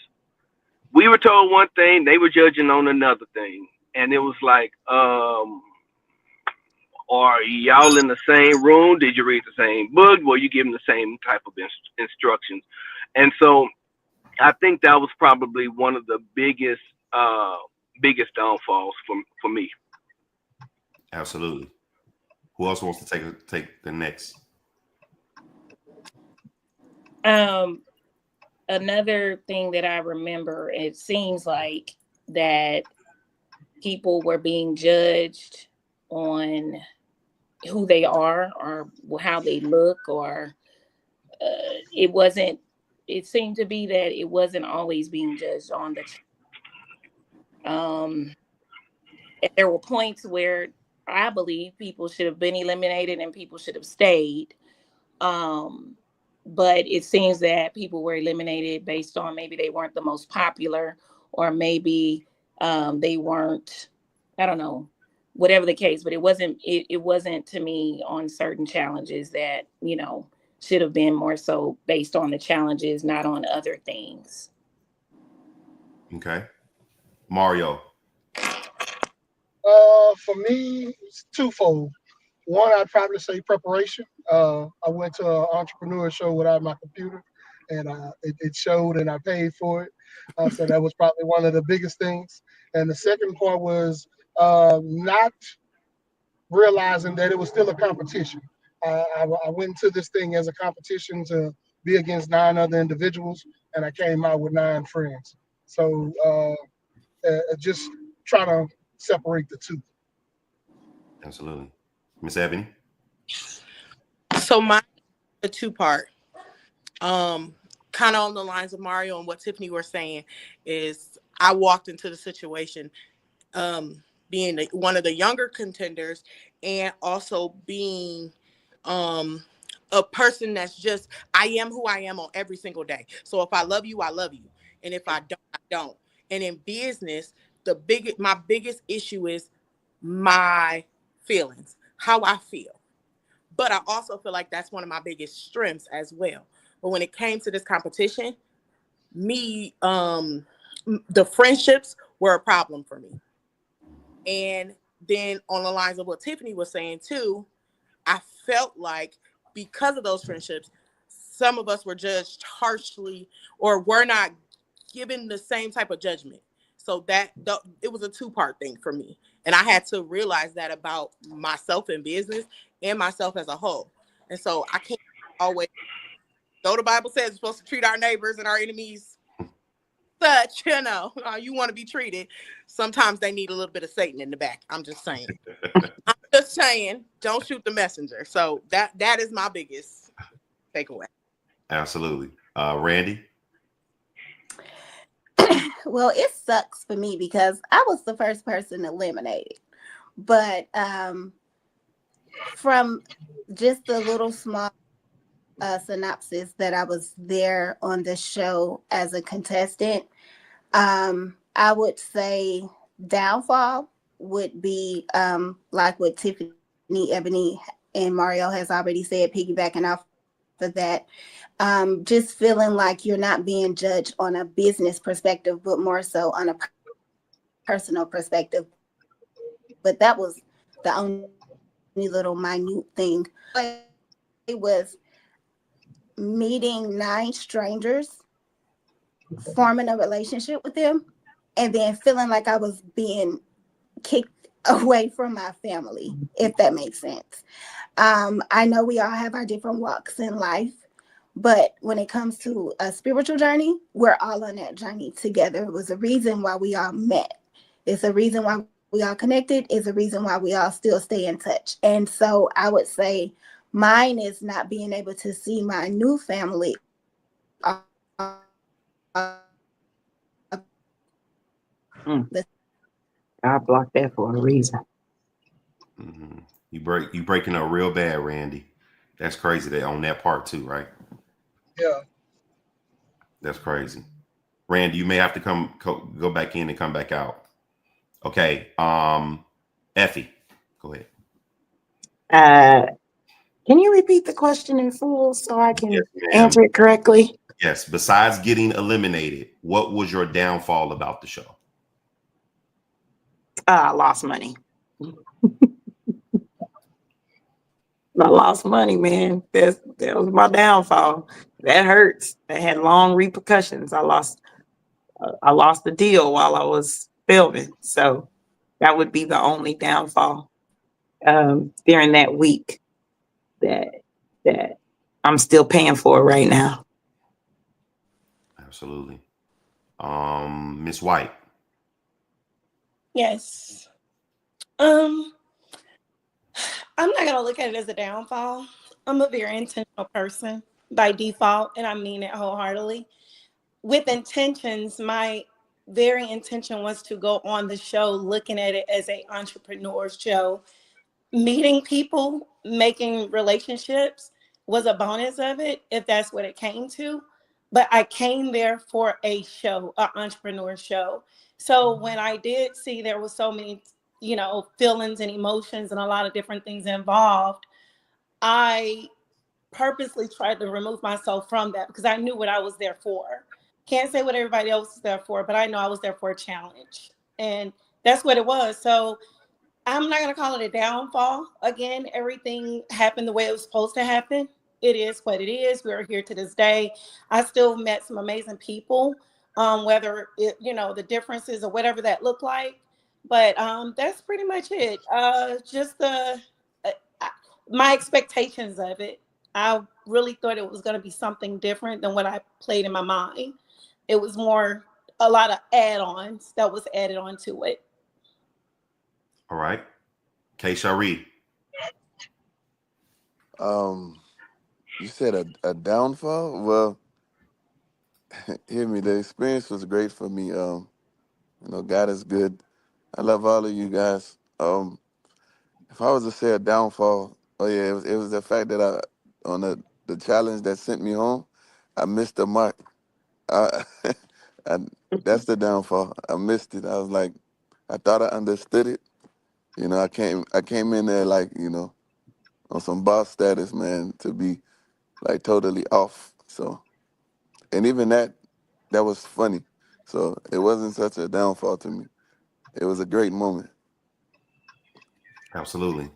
Speaker 3: We were told one thing, they were judging on another thing. And it was like, are y'all in the same room? Did you read the same book? Were you given the same type of instructions? And so I think that was probably one of the biggest downfalls for me.
Speaker 1: Absolutely. Who else wants to take the next?
Speaker 10: Another thing that I remember, it seems like that people were being judged on who they are or how they look, or it seemed to be that it wasn't always being judged on there were points where I believe people should have been eliminated and people should have stayed. But it seems that people were eliminated based on maybe they weren't the most popular, or maybe they weren't, I don't know, whatever the case, but it wasn't to me on certain challenges that, should have been more so based on the challenges, not on other things.
Speaker 1: Okay. Mario.
Speaker 8: For me, it's twofold. One, I'd probably say preparation. I went to an entrepreneur show without my computer, and it showed, and I paid for it. So that was probably one of the biggest things. And the second part was not realizing that it was still a competition. I went into this thing as a competition to be against 9 other individuals, and I came out with 9 friends. So just trying to separate the two.
Speaker 1: Absolutely. Miss Ebony?
Speaker 4: So my a 2-part. Kind of on the lines of Mario and what Tiffany were saying is I walked into the situation being one of the younger contenders, and also being a person that's just, I am who I am on every single day. So if I love you, I love you. And if I don't, I don't. And in business, my biggest issue is my feelings, how I feel. But I also feel like that's one of my biggest strengths as well. But when it came to this competition, the friendships were a problem for me. And then on the lines of what Tiffany was saying too, I felt like because of those friendships, some of us were judged harshly or were not given the same type of judgment. So it was a 2-part thing for me. And I had to realize that about myself in business and myself as a whole. And so I can't always, though the Bible says we're supposed to treat our neighbors and our enemies such, you want to be treated. Sometimes they need a little bit of Satan in the back. I'm just saying. Don't shoot the messenger. So that is my biggest takeaway.
Speaker 1: Absolutely. Randy?
Speaker 7: Well, it sucks for me because I was the first person eliminated. But from just a little small synopsis that I was there on the show as a contestant, I would say downfall would be like what Tiffany, Ebony, and Mario has already said, piggybacking off for that. Just feeling like you're not being judged on a business perspective, but more so on a personal perspective. But that was the only little minute thing. It was meeting 9 strangers, forming a relationship with them, and then feeling like I was being kicked away from my family, if that makes sense. I know we all have our different walks in life, but when it comes to a spiritual journey, we're all on that journey together. It was a reason why we all met. It's a reason why we all connected. It's a reason why we all still stay in touch. And so I would say mine is not being able to see my new family.
Speaker 12: I blocked that for a reason.
Speaker 1: Mm-hmm. You breaking up real bad, Randy. That's crazy. They own that part too, right?
Speaker 8: Yeah.
Speaker 1: That's crazy. Randy, you may have to go back in and come back out. Okay. Effie, go ahead.
Speaker 12: Can you repeat the question in full so I can
Speaker 1: Yes,
Speaker 12: answer it correctly?
Speaker 1: Yes. Besides getting eliminated, what was your downfall about the show?
Speaker 12: I lost money. I lost money, man. That was my downfall. That hurts. That had long repercussions. I lost the deal while I was filming. So that would be the only downfall during that week that I'm still paying for right now.
Speaker 1: Absolutely. Miss White.
Speaker 13: Yes. I'm not gonna look at it as a downfall. I'm a very intentional person by default, and I mean it wholeheartedly. With intentions, my very intention was to go on the show looking at it as an entrepreneur show. Meeting people, making relationships was a bonus of it, if that's what it came to. But I came there for a show, an entrepreneur show. So when I did see there was so many, feelings and emotions and a lot of different things involved, I purposely tried to remove myself from that because I knew what I was there for. Can't say what everybody else is there for, but I know I was there for a challenge. And that's what it was. So I'm not going to call it a downfall. Again, everything happened the way it was supposed to happen. It is what it is. We're here to this day. I still met some amazing people, whether it, the differences or whatever that looked like. But that's pretty much it. Just my expectations of it. I really thought it was going to be something different than what I played in my mind. It was more a lot of add-ons that was added onto it.
Speaker 1: All right. K. Shari.
Speaker 6: You said a downfall? Well, hear me. The experience was great for me. God is good. I love all of you guys. If I was to say a downfall, oh yeah, it was the fact that on the challenge that sent me home, I missed the mark. I, I, that's the downfall. I missed it. I was like, I thought I understood it. I came in there like, on some boss status, man, to be like totally off. So, and even that was funny. So it wasn't such a downfall to me. It was a great moment.
Speaker 1: Absolutely.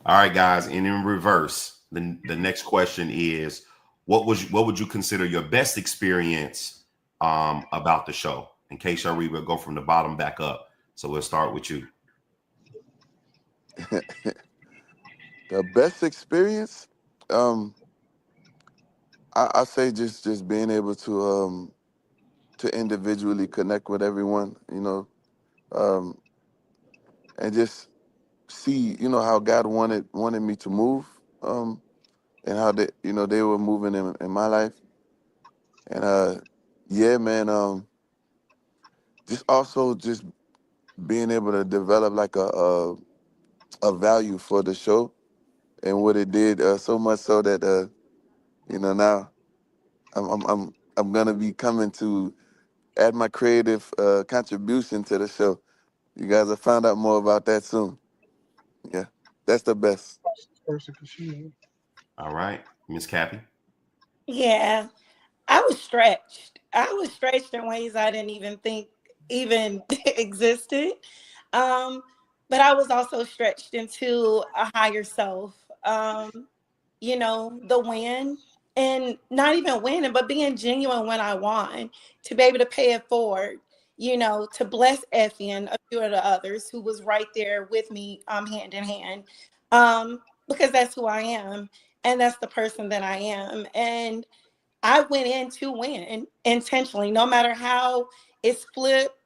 Speaker 1: All right, guys. And in reverse, the next question is, what would you consider your best experience about the show? In case Shari will go from the bottom back up. So we'll start with you.
Speaker 6: The best experience, I say just being able to individually connect with everyone, and just see, how God wanted me to move, and how they were moving in my life, and yeah, man, just also just being able to develop like a value for the show and what it did, so much so that now I'm gonna be coming to add my creative contribution to the show. You guys will find out more about that soon. Yeah, that's the best.
Speaker 1: All right, Miss Cappy.
Speaker 13: Yeah, I was stretched. I was stretched in ways I didn't even think even existed. Um, but I was also stretched into a higher self. The win and not even winning, but being genuine when I won, to be able to pay it forward, to bless Effie and a few of the others who was right there with me, hand in hand, because that's who I am and that's the person that I am. And I went in to win intentionally, no matter how it's flipped.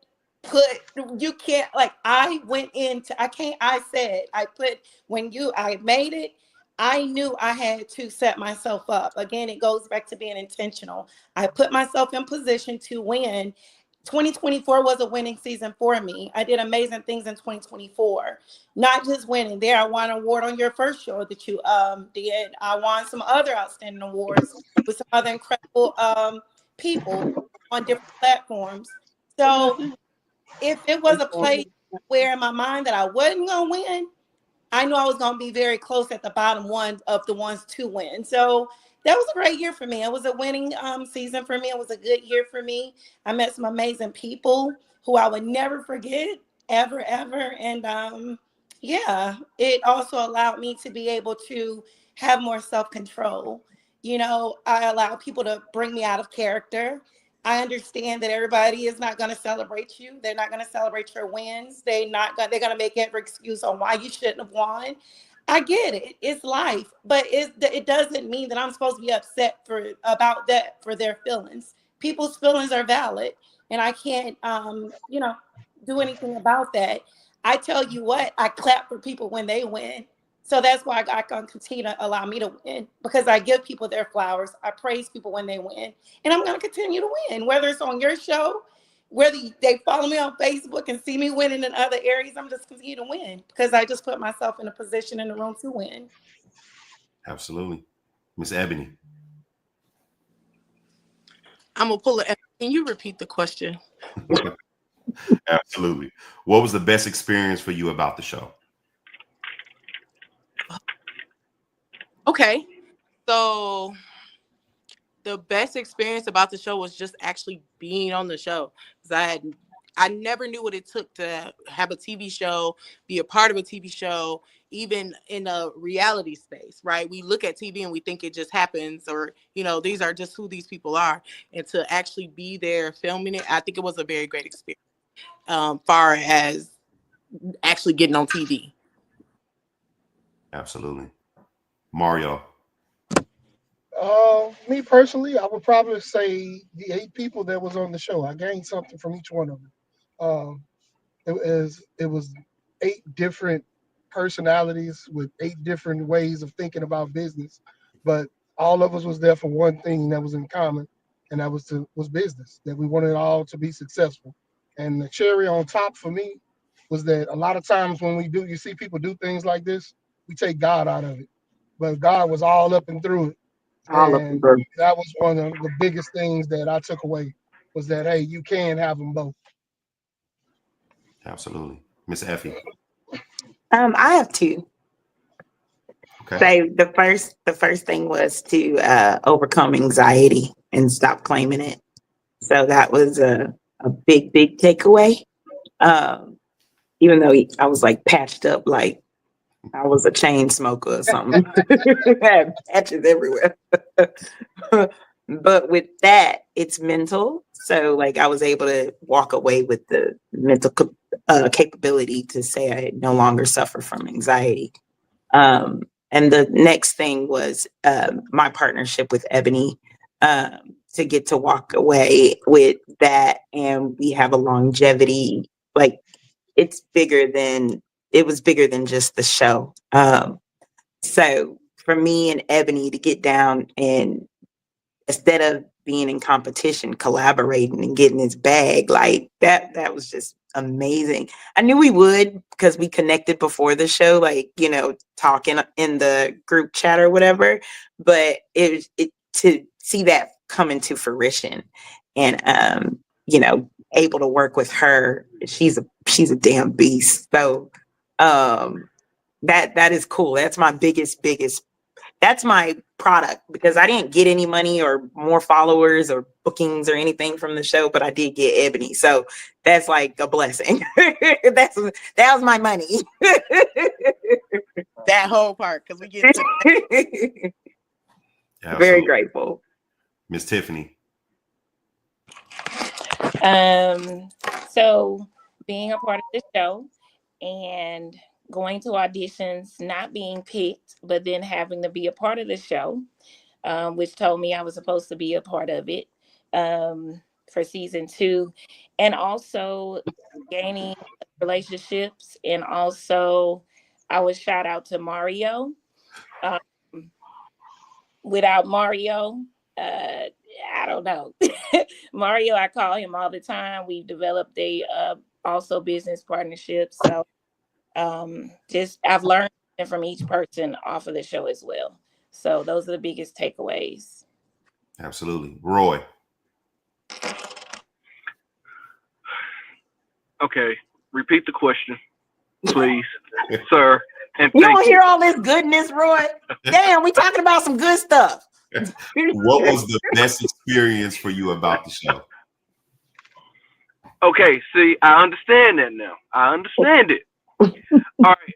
Speaker 13: You can't, like, I went into, I can't, I said, I put, I made it, I knew I had to set myself up. Again, it goes back to being intentional. I put myself in position to win. 2024 was a winning season for me. I did amazing things in 2024. Not just winning there. I won an award on your first show that you did. I won some other outstanding awards with some other incredible people on different platforms. So if it was a place where in my mind that I wasn't gonna win, I knew I was going to be very close at the bottom one of the ones to win. So that was a great year for me. It was a winning season for me. It was a good year for me. I met some amazing people who I would never forget, ever, ever. And yeah, it also allowed me to be able to have more self-control. I allow people to bring me out of character. I understand that everybody is not going to celebrate you. They're not going to celebrate your wins. They're going to make every excuse on why you shouldn't have won. I get it. It's life, but it doesn't mean that I'm supposed to be upset about that for their feelings. People's feelings are valid, and I can't do anything about that. I tell you what, I clap for people when they win. So that's why I can continue to allow me to win, because I give people their flowers. I praise people when they win. And I'm going to continue to win, whether it's on your show, whether they follow me on Facebook and see me winning in other areas. I'm just continue to win because I just put myself in a position in the room to win.
Speaker 1: Absolutely. Miss Ebony.
Speaker 4: I'm going to pull it. Can you repeat the question?
Speaker 1: Absolutely. What was the best experience for you about the show?
Speaker 4: Okay. So the best experience about the show was just actually being on the show, because I never knew what it took to have a TV show, be a part of a TV show, even in a reality space, right? We look at TV and we think it just happens, or, these are just who these people are. And to actually be there filming it, I think it was a very great experience, far as actually getting on TV.
Speaker 1: Absolutely. Mario.
Speaker 8: Me personally, I would probably say the 8 people that was on the show. I gained something from each one of them. It was 8 different personalities with 8 different ways of thinking about business, but all of us was there for one thing that was in common, and that was business. That we wanted all to be successful. And the cherry on top for me was that a lot of times when you see people do things like this, we take God out of it, but God was all up and through it. And that was one of the biggest things that I took away, was that, hey, you can have them both.
Speaker 1: Absolutely. Miss Effie.
Speaker 12: I have 2.
Speaker 1: Okay.
Speaker 12: So the first thing was to overcome anxiety and stop claiming it. So that was a big takeaway. Even though I was like patched up like I was a chain smoker or something. Had patches everywhere. But with that, it's mental. So like I was able to walk away with the mental capability to say I no longer suffer from anxiety. And the next thing was my partnership with Ebony, to get to walk away with that. And we have a longevity, like it was bigger than just the show. So for me and Ebony to get down and instead of being in competition, collaborating and getting his bag, like that was just amazing. I knew we would because we connected before the show, like, talking in the group chat or whatever, but it to see that come into fruition and, able to work with her. She's a damn beast. So, that is cool. That's my biggest that's my product, because I didn't get any money or more followers or bookings or anything from the show, but I did get Ebony. So that's like a blessing. That was my money.
Speaker 4: That whole part, because we get to
Speaker 12: Very grateful.
Speaker 1: Miss Tiffany.
Speaker 10: So being a part of the show and going to auditions, not being picked, but then having to be a part of the show, which told me I was supposed to be a part of it for season 2, and also gaining relationships. And also I would shout out to Mario. Without Mario, I don't know. Mario, I call him all the time. We've developed a also business partnership. So just I've learned from each person off of the show as well. So those are the biggest takeaways.
Speaker 1: Absolutely. Roy.
Speaker 3: Okay, repeat the question, please, sir. And
Speaker 12: You
Speaker 3: thank
Speaker 12: don't hear all this goodness, Roy? Damn, we talking about some good stuff.
Speaker 1: What was the best experience for you about the show?
Speaker 3: Okay, see, I understand that now. I understand it. All right.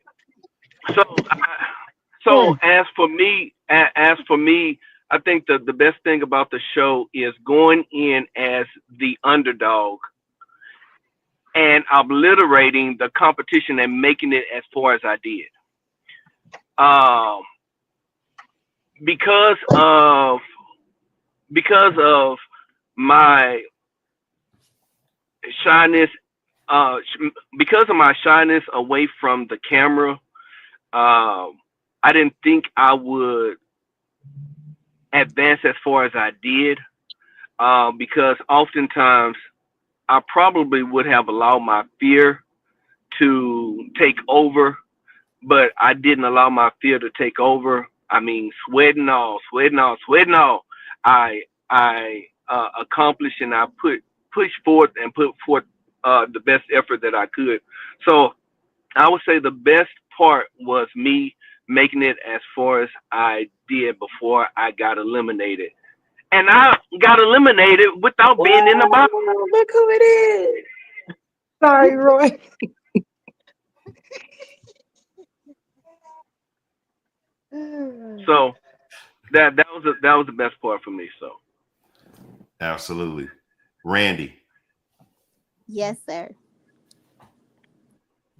Speaker 3: So as for me, I think the best thing about the show is going in as the underdog and obliterating the competition and making it as far as I did. Because of my shyness, away from the camera, I didn't think I would advance as far as I did, because oftentimes I probably would have allowed my fear to take over, but I didn't allow my fear to take over. I mean, sweating all. I accomplished, and I pushed forth and put forth the best effort that I could. So I would say the best part was me making it as far as I did before I got eliminated. And I got eliminated without being in the box.
Speaker 12: Look who it is. Sorry, Roy.
Speaker 3: So that was the best part for me. So
Speaker 1: absolutely. Randy.
Speaker 7: Yes, sir.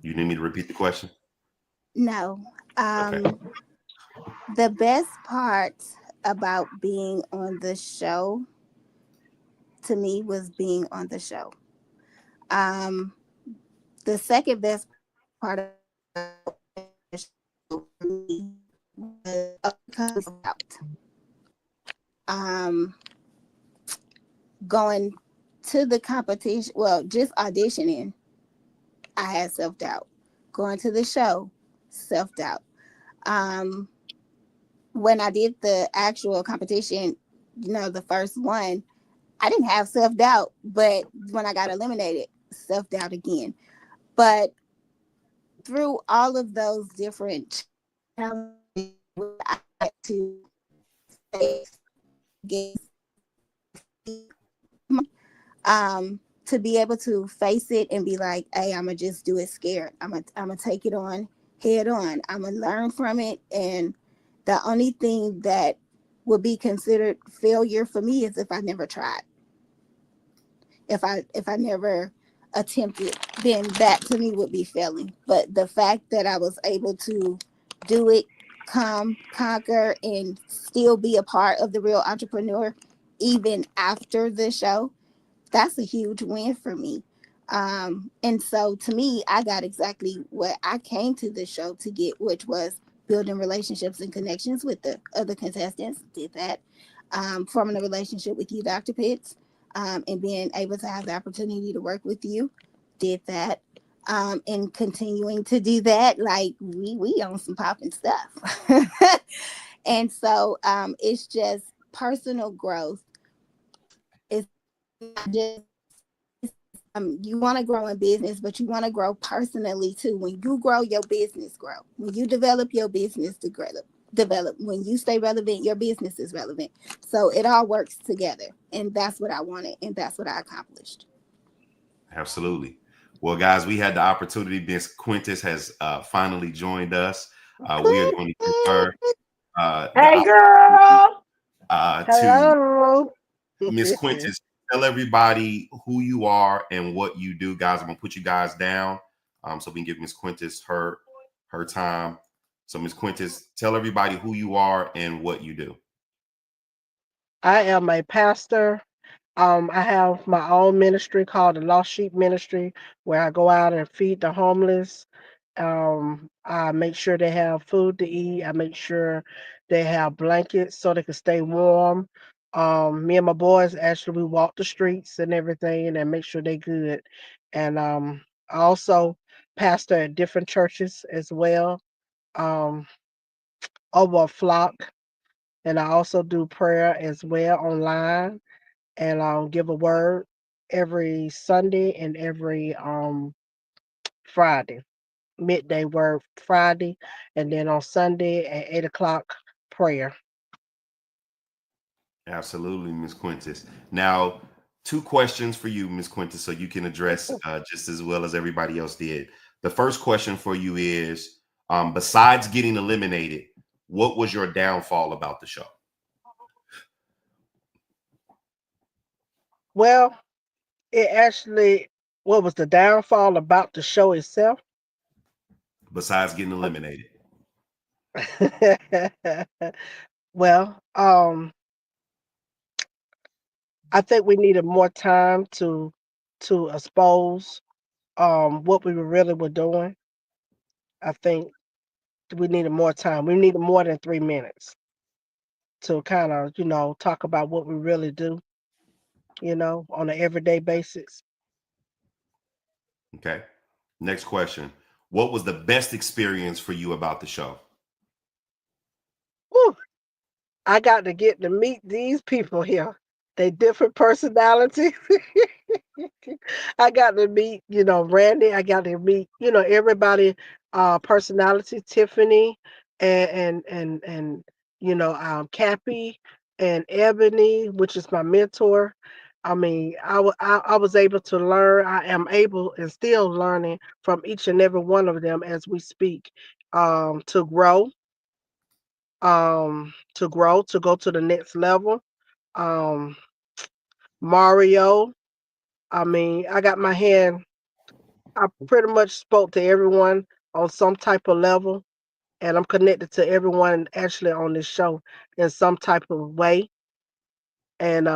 Speaker 1: You need me to repeat the question?
Speaker 7: No.
Speaker 1: Okay.
Speaker 7: The best part about being on the show to me was being on the show. The second best part of the show for me was going to the competition, well, just auditioning, I had self-doubt. Going to the show, self-doubt. When I did the actual competition, the first one, I didn't have self-doubt, but when I got eliminated, self-doubt again. But through all of those different challenges, I had to face to be able to face it and be like, hey, I'm gonna just do it scared. I'm gonna take it on head on. I'm gonna learn from it, and the only thing that would be considered failure for me is if I never tried. If I never attempted, then that to me would be failing. But the fact that I was able to do it, conquer, and still be a part of the Real Entrepreneur even after the show, that's a huge win for me. And so to me, I got exactly what I came to the show to get, which was building relationships and connections with the other contestants. Did that. Forming a relationship with you, Dr. Pitts, and being able to have the opportunity to work with you. Did that. And continuing to do that, like we own some popping stuff. And so it's just personal growth. It's not just you want to grow in business, but you want to grow personally too. When you grow, your business grow. When you develop, your business develop. When you stay relevant, your business is relevant. So it all works together. And that's what I wanted. And that's what I accomplished.
Speaker 1: Absolutely. Well, guys, we had the opportunity. Miss Quintus has finally joined us. We are going to give her the
Speaker 12: Hey,
Speaker 1: opportunity
Speaker 12: girl.
Speaker 1: to
Speaker 8: Hello.
Speaker 1: Miss Quintus, tell everybody who you are and what you do, guys. I'm gonna put you guys down, so we can give Miss Quintus her time. So, Miss Quintus, tell everybody who you are and what you do.
Speaker 8: I am a pastor. I have my own ministry called the Lost Sheep Ministry, where I go out and feed the homeless. I make sure they have food to eat. I make sure they have blankets so they can stay warm. Me and my boys actually we walk the streets and everything and make sure they good. And I also pastor at different churches as well. Um, over a flock, and I also do prayer as well online, and give a word every Sunday and every Friday, midday word Friday, and then on Sunday at 8 o'clock prayer.
Speaker 1: Absolutely, Miss Quintus. Now, two questions for you, Miss Quintus, so you can address just as well as everybody else did. The first question for you is, besides getting eliminated, what was your downfall about the show?
Speaker 8: Well, it actually, what was the downfall about the show itself?
Speaker 1: Besides getting eliminated.
Speaker 8: Well, I think we needed more time to expose what we really were doing. I think we needed more time. We needed more than 3 minutes to kind of, talk about what we really do, on an everyday basis.
Speaker 1: Okay. Next question. What was the best experience for you about the show?
Speaker 8: Whew, I got to get to meet these people here. They different personalities. I got to meet, Randy. I got to meet, everybody personality, Tiffany and Cappy and Ebony, which is my mentor. I mean, I was able to learn. I am able and still learning from each and every one of them as we speak, to grow, to go to the next level. Um, Mario, I mean, I got my hand. I pretty much spoke to everyone on some type of level, and I'm connected to everyone actually on this show in some type of way. And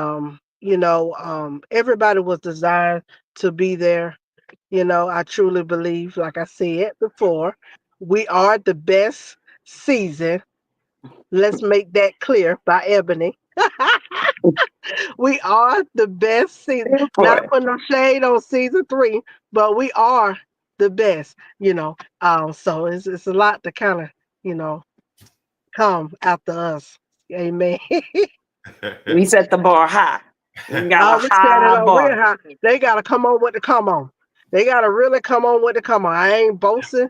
Speaker 8: everybody was designed to be there. I truly believe, like I said before, we are the best season. Let's make that clear by Ebony. We are the best season. Not putting no shade on season 3, but we are the best. So it's a lot to kind of, come after us. Amen.
Speaker 12: We set the bar high. We got a
Speaker 8: We set it
Speaker 12: high
Speaker 8: on real
Speaker 12: bar.
Speaker 8: high. They gotta come on with the come on. They gotta really come on with the come on. I ain't boasting.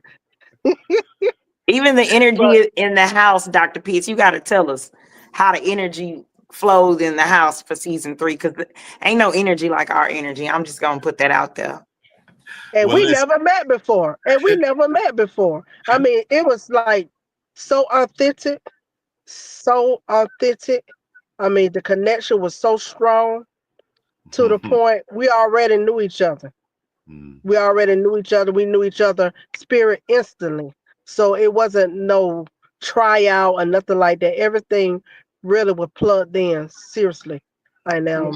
Speaker 12: Even the
Speaker 8: But
Speaker 12: energy in the house, Dr. Peace, you got to tell us how the energy flows in the house for season 3, because ain't no energy like our energy. I'm just going to put that out there.
Speaker 8: and
Speaker 1: Well,
Speaker 8: we
Speaker 1: listen.
Speaker 8: never met before. I mean, it was like so authentic, so authentic. I mean, the connection was so strong to the point we already knew each other. We already knew each other. We knew each other spirit instantly. So it wasn't no tryout or nothing like that. Everything really was plugged in seriously. And
Speaker 12: I
Speaker 8: it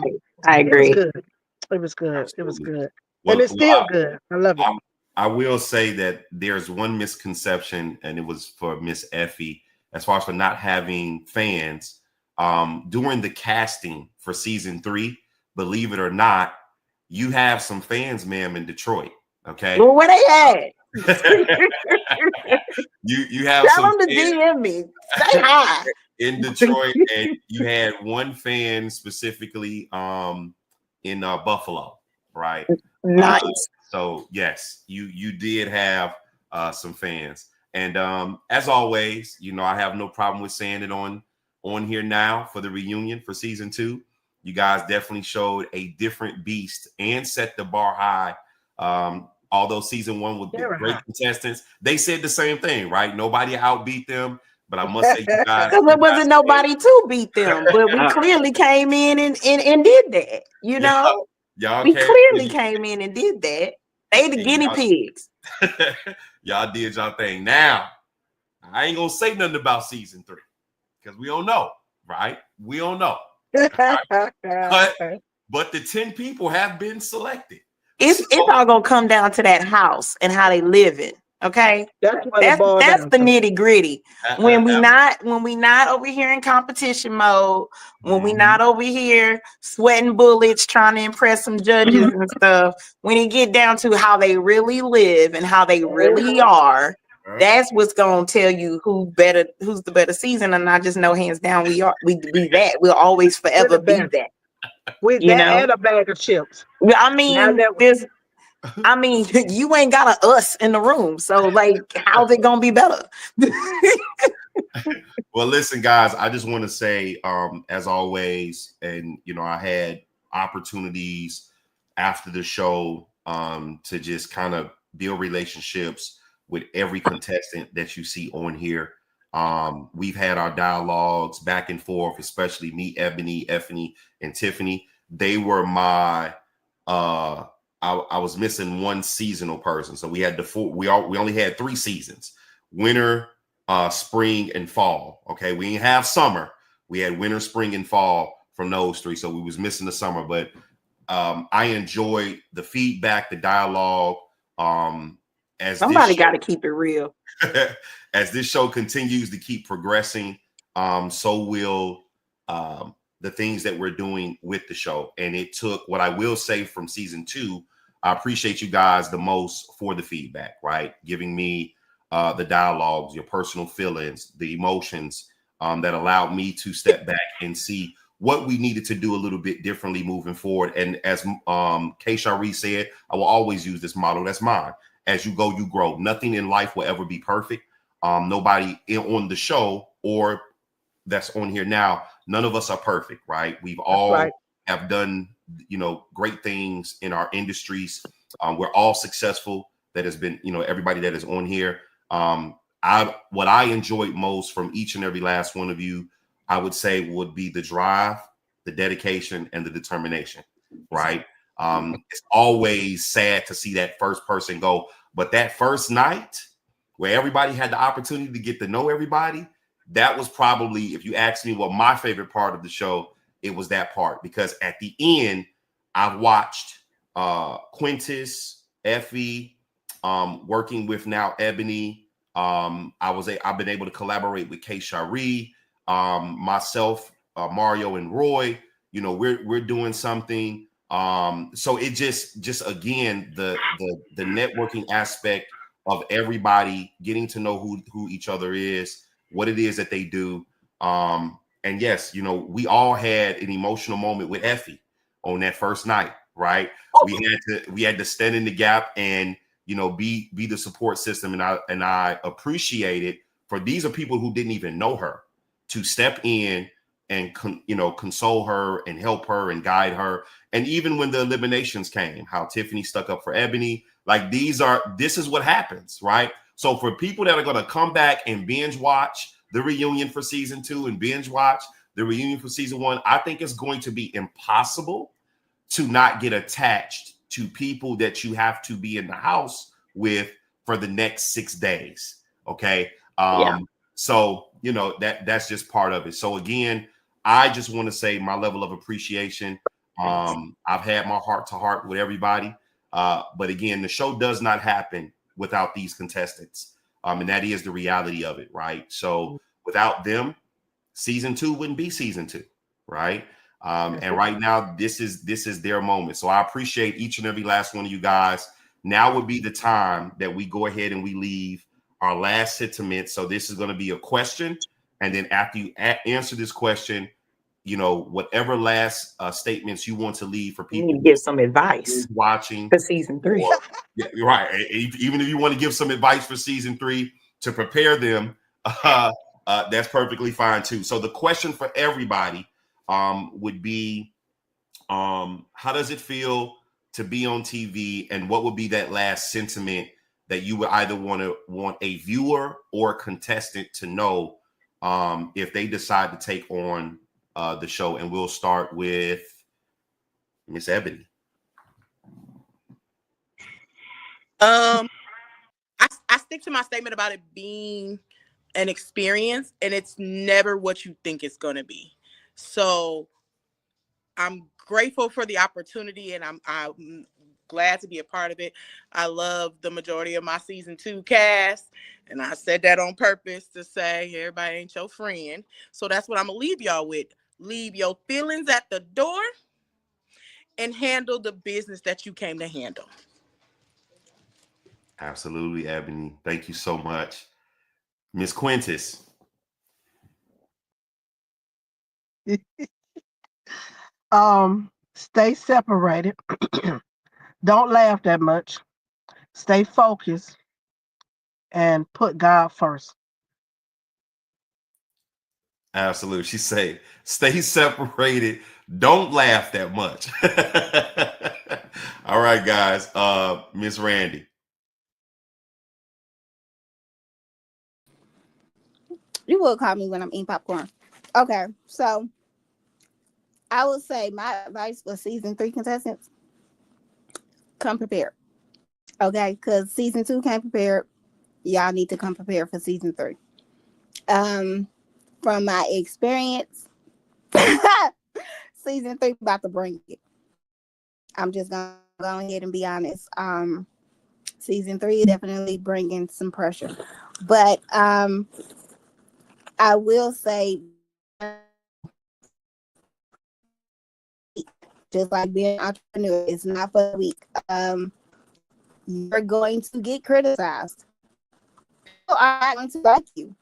Speaker 8: was
Speaker 12: agree.
Speaker 8: good. It was good. It was
Speaker 1: Absolutely.
Speaker 8: good. And
Speaker 1: Well,
Speaker 8: it's still good. I love it.
Speaker 1: I will say that there's one misconception, and it was for Miss Effie, as far as for not having fans. During the casting for season 3, believe it or not, you have some fans, ma'am, in Detroit. Okay.
Speaker 12: Well, where they at?
Speaker 1: you have
Speaker 12: Tell
Speaker 1: some
Speaker 12: them to
Speaker 1: fans
Speaker 12: DM me. Say hi.
Speaker 1: in Detroit, and you had one fan specifically in Buffalo, right?
Speaker 12: Nice.
Speaker 1: So yes, you did have some fans. And as always, you know, I have no problem with saying it on here now for the reunion for season 2. You guys definitely showed a different beast and set the bar high. Although season 1 with great contestants, they said the same thing, right? Nobody outbeat them. But I must say, you guys,
Speaker 12: because there wasn't nobody to beat them, but we clearly came in and did that. You know,
Speaker 1: y'all
Speaker 12: we clearly came in and did that. They the guinea pigs.
Speaker 1: Y'all did y'all thing. Now, I ain't gonna say nothing about season 3 because we don't know, right? We don't know. Right? But the 10 people have been selected.
Speaker 12: It's all gonna come down to that house and how they live it. Okay, that's the nitty gritty. When we not over here in competition mode, when we not over here sweating bullets trying to impress some judges and stuff, when it get down to how they really live and how they really are, that's what's gonna tell you who's the better season. And I just know hands down we be that. We'll always forever be that.
Speaker 20: With
Speaker 12: you
Speaker 20: that
Speaker 12: know?
Speaker 20: and a bag of chips.
Speaker 12: I mean, you ain't got a us in the room. So like, how's it gonna be better?
Speaker 1: Well, listen, guys, I just want to say, as always, and you know, I had opportunities after the show to just kind of build relationships with every contestant that you see on here. We've had our dialogues back and forth, especially me, Ebony, Effany, and Tiffany. They were my I was missing one seasonal person. So we had we only had 3 seasons: winter, spring, and fall. Okay, we didn't have summer. We had winter, spring, and fall from those 3. So we was missing the summer. But I enjoyed the feedback, the dialogue. As
Speaker 12: somebody got to keep it real.
Speaker 1: As this show continues to keep progressing, so will the things that we're doing with the show. And it took, what I will say from season 2, I appreciate you guys the most for the feedback, right? Giving me the dialogues, your personal feelings, the emotions that allowed me to step back and see what we needed to do a little bit differently moving forward. And as K. Shari said, I will always use this model. That's mine. As you go, you grow. Nothing in life will ever be perfect. Nobody on the show or that's on here now, none of us are perfect, right? We've all have done, you know, great things in our industries. We're all successful. That has been, you know, everybody that is on here. What I enjoyed most from each and every last one of you, I would say, would be the drive, the dedication, and the determination, right? It's always sad to see that first person go, but that first night where everybody had the opportunity to get to know everybody, that was probably, if you ask me what my favorite part of the show, it was that part. Because at the end, I watched Quintus, Effie, working with now Ebony. I've been able to collaborate with K. Shari, myself, Mario, and Roy. You know, we're doing something. So it just again, the networking aspect of everybody getting to know who each other is, what it is that they do. And yes, you know, we all had an emotional moment with Effie on that first night, right? We had to stand in the gap and, you know, be the support system. And I appreciate it. For these are people who didn't even know her, to step in and console her and help her and guide her. And even when the eliminations came, how Tiffany stuck up for Ebony, like this is what happens, right? So for people that are going to come back and binge watch the reunion for season 2 and binge watch the reunion for season 1, I think it's going to be impossible to not get attached to people that you have to be in the house with for the next 6 days. Okay. So, you know, that's just part of it. So again, I just want to say my level of appreciation. I've had my heart to heart with everybody. But again, the show does not happen without these contestants. And that is the reality of it, right? So without them, season 2 wouldn't be season 2, right? And right now, this is their moment. So I appreciate each and every last one of you guys. Now would be the time that we go ahead and we leave our last sentiment. So this is going to be a question. And then after you answer this question, you know, whatever last statements you want to leave for people.
Speaker 12: You need to give some advice
Speaker 1: watching
Speaker 12: for season 3.
Speaker 1: Or, yeah, right. Even if you want to give some advice for season 3, to prepare them, that's perfectly fine too. So the question for everybody would be, how does it feel to be on TV, and what would be that last sentiment that you would either want a viewer or a contestant to know if they decide to take on the show? And we'll start with Miss Ebony.
Speaker 4: I stick to my statement about it being an experience, and it's never what you think it's going to be. So I'm grateful for the opportunity, and I'm glad to be a part of it. I love the majority of my season 2 cast, and I said that on purpose to say everybody ain't your friend. So that's what I'm gonna leave y'all with. Leave your feelings at the door and handle the business that you came to handle.
Speaker 1: Absolutely, Ebony. Thank you so much. Miss Quintus.
Speaker 20: Stay separated. Don't laugh that much. Stay focused and put God first.
Speaker 1: Absolutely. She say, stay separated. Don't laugh that much. All right, guys. Miss Randy.
Speaker 7: You will call me when I'm eating popcorn. Okay, so I would say my advice for season 3 contestants: come prepared. Okay, because season 2 came prepared. Y'all need to come prepared for season 3. From my experience, season 3 about to bring it. I'm just gonna go ahead and be honest. Season 3 definitely bringing some pressure, but I will say, just like being an entrepreneur, it's not for the weak. You're going to get criticized. People are not going to like you,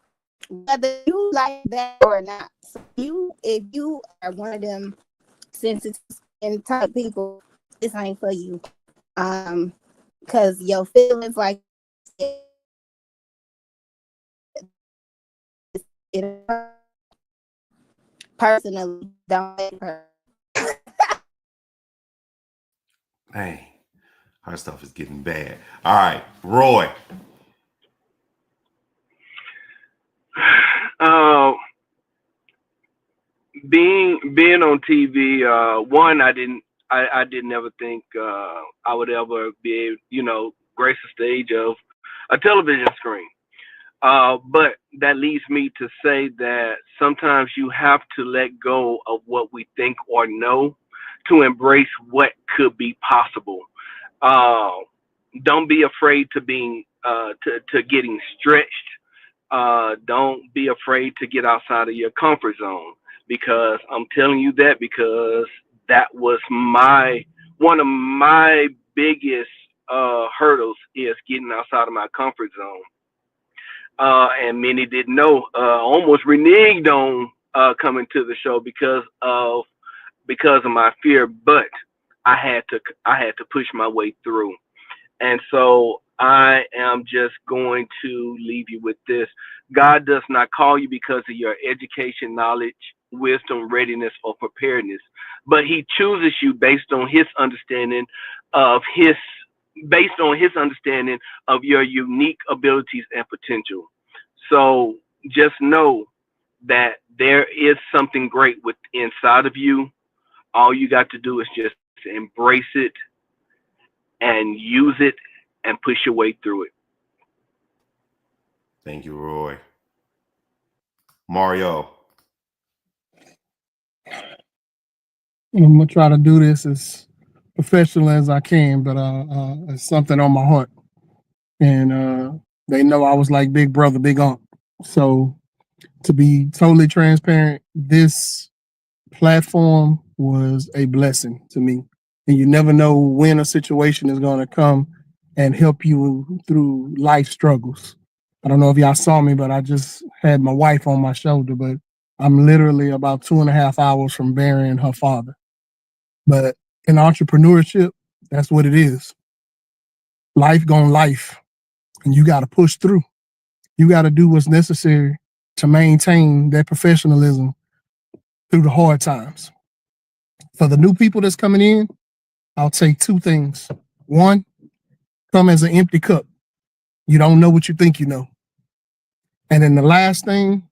Speaker 7: whether you like that or not. So if you are one of them sensitive and type people, this ain't for you. Because your feelings, like it personally, don't let her.
Speaker 1: Hey, our stuff is getting bad. All right, Roy.
Speaker 3: Being on TV, one, I didn't ever think I would ever be able, grace the stage of a television screen. But that leads me to say that sometimes you have to let go of what we think or know to embrace what could be possible. Uh, don't be afraid to being to getting stretched. Don't be afraid to get outside of your comfort zone, because I'm telling you that because that was one of my biggest hurdles is getting outside of my comfort zone. And many didn't know. Almost reneged on coming to the show because of my fear, but I had to push my way through. And so I am just going to leave you with this. God does not call you because of your education, knowledge, wisdom, readiness, or preparedness, but He chooses you of his based on His understanding of your unique abilities and potential. So just know that there is something great inside of you. All you got to do is just embrace it and use it and push your way through it.
Speaker 1: Thank you, Roy. Mario.
Speaker 8: I'm gonna try to do this as professional as I can, but it's something on my heart, and they know I was like big brother, big aunt. So to be totally transparent, this platform was a blessing to me, and you never know when a situation is going to come and help you through life struggles. I don't know if y'all saw me, but I just had my wife on my shoulder, but I'm literally about 2.5 hours from burying her father. But in entrepreneurship, that's what it is. Life gone life, and you got to push through. You got to do what's necessary to maintain that professionalism through the hard times. For the new people that's coming in, I'll take two things. One, come as an empty cup. You don't know what you think you know. And then the last thing,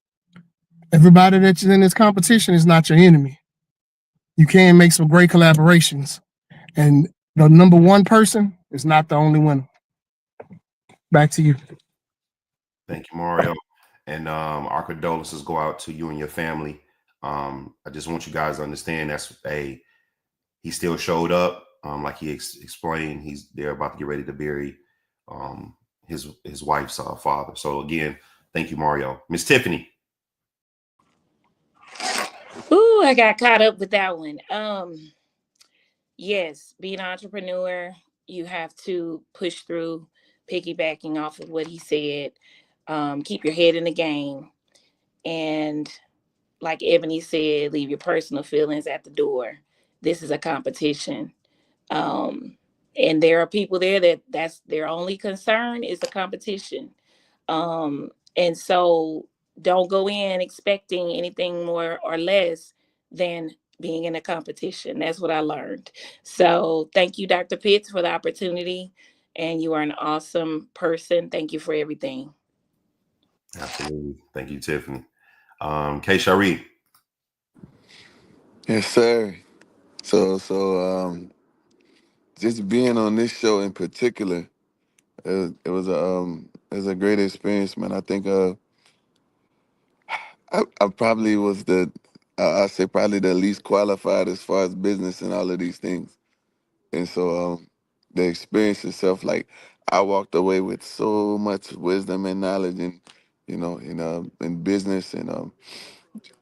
Speaker 8: everybody that's in this competition is not your enemy. You can make some great collaborations. And the number one person is not the only winner. Back to you.
Speaker 1: Thank you, Mario. And our condolences go out to you and your family. I just want you guys to understand he still showed up. Like he explained, they're about to get ready to bury his wife's father. So again, thank you, Mario. Miss Tiffany.
Speaker 21: Ooh, I got caught up with that one. Yes, being an entrepreneur, you have to push through, piggybacking off of what he said. Keep your head in the game. And like Ebony said, leave your personal feelings at the door. This is a competition. And there are people there that's their only concern is the competition. And so don't go in expecting anything more or less than being in a competition. That's what I learned. So thank you, Dr. Pitts, for the opportunity. And you are an awesome person. Thank you for everything.
Speaker 1: Absolutely. Thank you, Tiffany. K. Shari.
Speaker 6: Yes, sir. So just being on this show in particular, it was a great experience, man. I think I probably was I say probably the least qualified as far as business and all of these things. And so the experience itself, like I walked away with so much wisdom and knowledge and in business and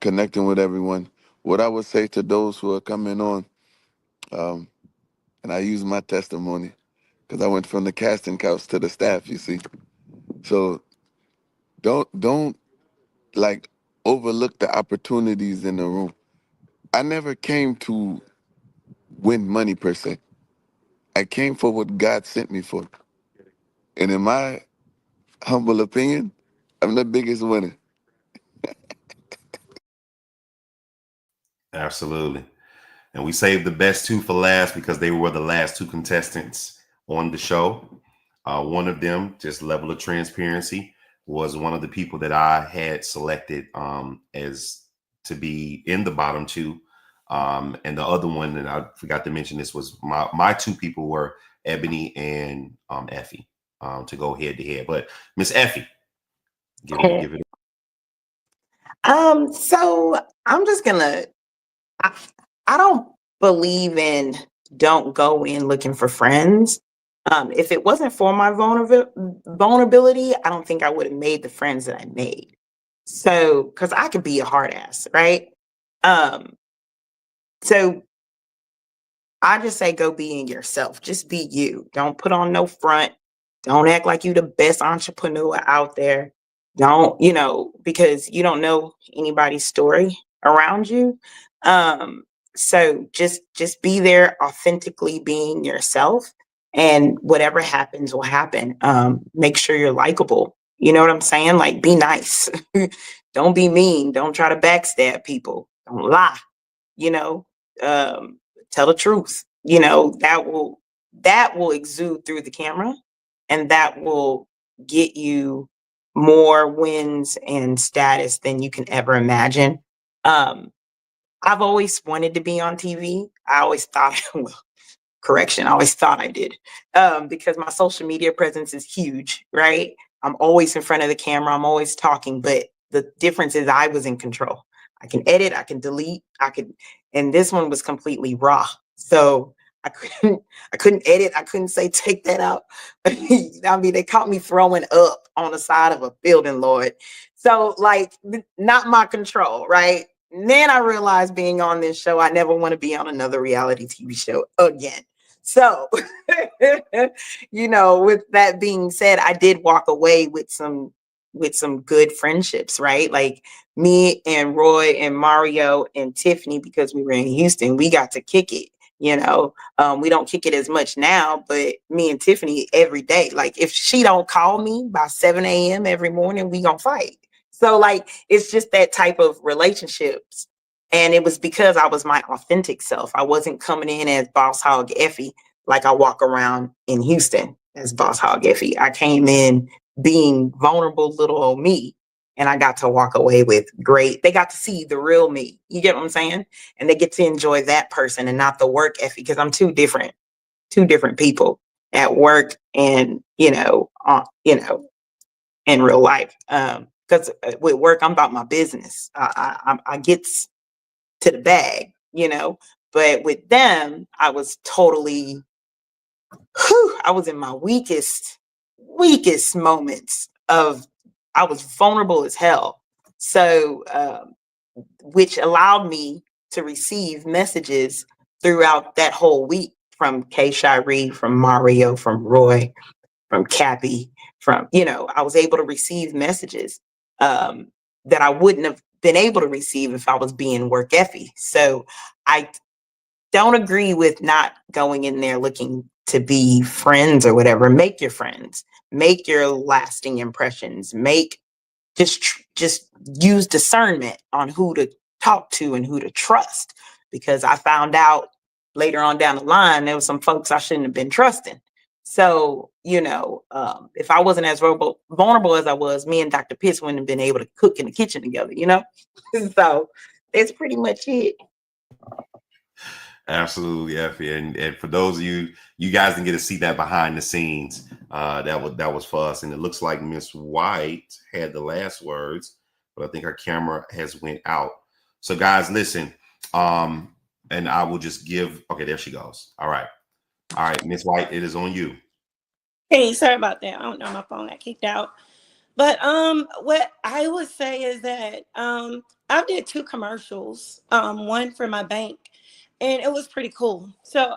Speaker 6: connecting with everyone. What I would say to those who are coming on, and I use my testimony because I went from the casting couch to the staff, you see. So don't like overlook the opportunities in the room. I never came to win money per se. I came for what God sent me for. And in my humble opinion, I'm the biggest winner.
Speaker 1: Absolutely. And we saved the best two for last because they were the last two contestants on the show. One of them, just level of transparency, was one of the people that I had selected as to be in the bottom two. And the other one, and I forgot to mention this, was my two people were Ebony and Effie to go head to head. But Miss Effie, give it.
Speaker 12: So I'm just gonna. I don't believe in don't go in looking for friends. If it wasn't for my vulnerability, I don't think I would have made the friends that I made. So, because I could be a hard ass, right? So I just say go being yourself. Just be you. Don't put on no front. Don't act like you the best entrepreneur out there. Don't, because you don't know anybody's story around you. So just be there authentically being yourself, and whatever happens will happen. Make sure you're likable. You know what I'm saying? Like, be nice. Don't be mean. Don't try to backstab people. Don't lie. You know, tell the truth. That will exude through the camera, and that will get you more wins and status than you can ever imagine. I've always wanted to be on TV. I always thought, I always thought I did, because my social media presence is huge, right? I'm always in front of the camera. I'm always talking, but the difference is I was in control. I can edit, I can delete, and this one was completely raw. So I couldn't edit. I couldn't say, take that out. I mean, they caught me throwing up on the side of a building, Lord. So like, not my control, right? And then I realized being on this show, I never want to be on another reality TV show again. So, with that being said, I did walk away with some good friendships, right? Like me and Roy and Mario and Tiffany, because we were in Houston, we got to kick it. You know, we don't kick it as much now, but me and Tiffany every day, like if she don't call me by 7 a.m. every morning, we gonna fight. So like, it's just that type of relationships. And it was because I was my authentic self. I wasn't coming in as Boss Hog Effie, like I walk around in Houston as Boss Hog Effie. I came in being vulnerable little old me. And I got to walk away with great. They got to see the real me. You get what I'm saying? And they get to enjoy that person and not the work Effie, because I'm two different people at work and in real life. Because with work, I'm about my business. I get to the bag, But with them, I was totally. I was in my weakest moments of. I was vulnerable as hell. So, which allowed me to receive messages throughout that whole week from Kay Shiree, from Mario, from Roy, from Cappy, I was able to receive messages that I wouldn't have been able to receive if I was being work Effie. So I don't agree with not going in there looking to be friends or whatever. Make your friends, make your lasting impressions, just use discernment on who to talk to and who to trust, because I found out later on down the line there was some folks I shouldn't have been trusting. So if I wasn't as vulnerable as I was, me and Dr. Pitts wouldn't have been able to cook in the kitchen together. So that's pretty much it.
Speaker 1: Absolutely, Effie. And for those of you guys didn't get to see that behind the scenes, that was for us. And it looks like Miss White had the last words, but I think her camera has went out. So guys, listen, and I will just give, okay, there she goes. All right, Miss White, it is on you.
Speaker 13: Hey, sorry about that. I don't know, my phone got kicked out. But what I would say is that I did 2 commercials, one for my bank, and it was pretty cool. So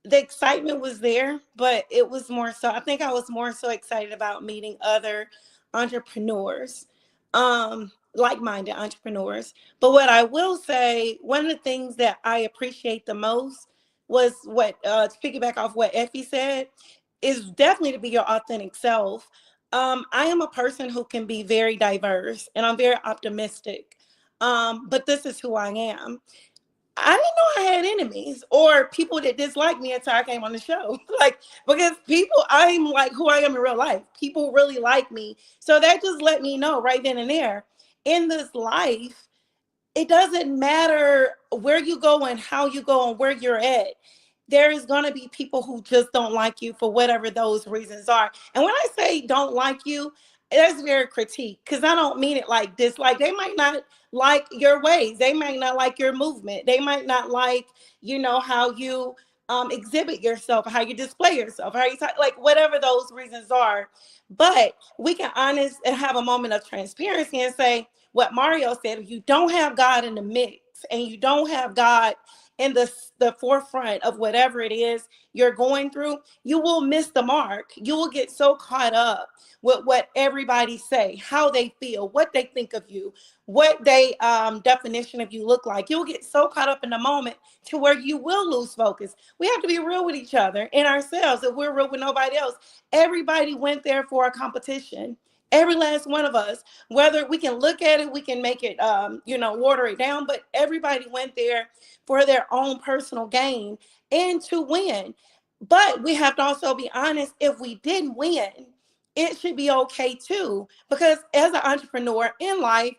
Speaker 13: the excitement was there, but it was more so, I think I was more so excited about meeting other entrepreneurs, like-minded entrepreneurs. But what I will say, one of the things that I appreciate the most was what, to piggyback off what Effie said, is definitely to be your authentic self. I am a person who can be very diverse and I'm very optimistic. But this is who I am. I didn't know I had enemies or people that dislike me until I came on the show. Because I'm like who I am in real life. People really like me. So that just let me know right then and there, in this life, it doesn't matter where you go and how you go and where you're at. There is going to be people who just don't like you for whatever those reasons are. And when I say don't like you, that's very critique, because I don't mean it like dislike. They might not like your ways. They might not like your movement. They might not like, how you exhibit yourself, how you display yourself, how you talk, like whatever those reasons are. But we can honest and have a moment of transparency and say, what Mario said, if you don't have God in the mix and you don't have God in the forefront of whatever it is you're going through, you will miss the mark. You will get so caught up with what everybody say, how they feel, what they think of you, what they definition of you look like. You'll get so caught up in the moment to where you will lose focus. We have to be real with each other and ourselves. If we're real with nobody else, everybody went there for a competition. Every last one of us, whether we can look at it, we can make it, water it down, but everybody went there for their own personal gain and to win. But we have to also be honest, if we didn't win, it should be okay too, because as an entrepreneur in life,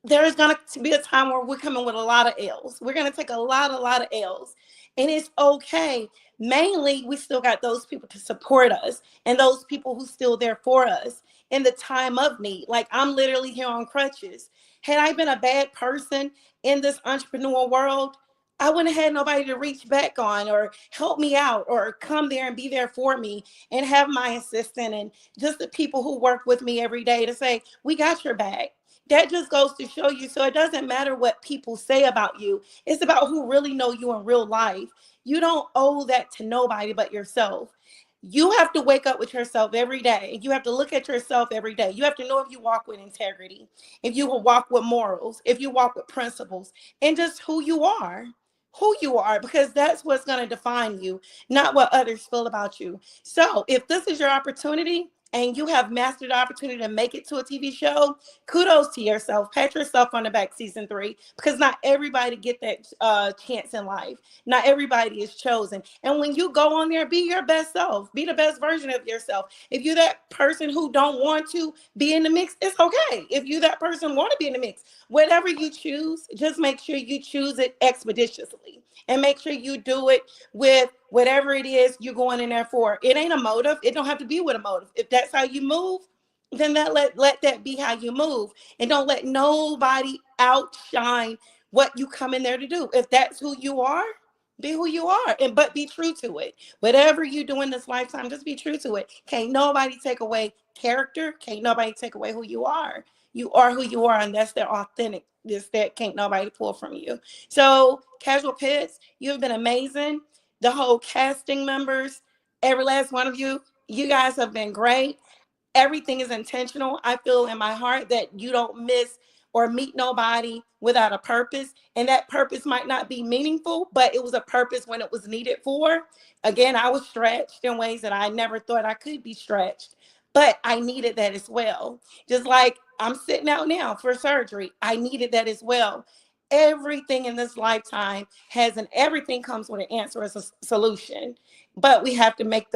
Speaker 13: there is going to be a time where we're coming with a lot of L's. We're going to take a lot of L's, and it's okay. Mainly, we still got those people to support us and those people who still there for us in the time of need. Like, I'm literally here on crutches. Had I been a bad person in this entrepreneurial world, I wouldn't have had nobody to reach back on or help me out or come there and be there for me and have my assistant and just the people who work with me every day to say, we got your back. That just goes to show you. So it doesn't matter what people say about you. It's about who really know you in real life. You don't owe that to nobody but yourself. You have to wake up with yourself every day. You have to look at yourself every day. You have to know if you walk with integrity, if you will walk with morals, if you walk with principles, and just who you are. who you are, because that's what's going to define you, not what others feel about you. So if this is your opportunity and you have mastered the opportunity to make it to a TV show, kudos to yourself. Pat yourself on the back, season 3, because not everybody get that chance in life. Not everybody is chosen. And when you go on there, be your best self. Be the best version of yourself. If you're that person who don't want to be in the mix, it's okay. If you that person want to be in the mix, whatever you choose, just make sure you choose it expeditiously and make sure you do it with whatever it is you're going in there for. It ain't a motive. It don't have to be with a motive. If that's how you move, then let that be how you move. And don't let nobody outshine what you come in there to do. If that's who you are, be who you are, but be true to it. Whatever you do in this lifetime, just be true to it. Can't nobody take away character. Can't nobody take away who you are. You are who you are, and that's their authentic. This that can't nobody pull from you. So, Casual Pits, you have been amazing. The whole casting members, every last one of you, you guys have been great. Everything is intentional. I feel in my heart that you don't miss or meet nobody without a purpose. And that purpose might not be meaningful, but it was a purpose when it was needed for. Again, I was stretched in ways that I never thought I could be stretched, but I needed that as well. Just like I'm sitting out now for surgery, I needed that as well. Everything in this lifetime everything comes with an answer as a solution, but we have to take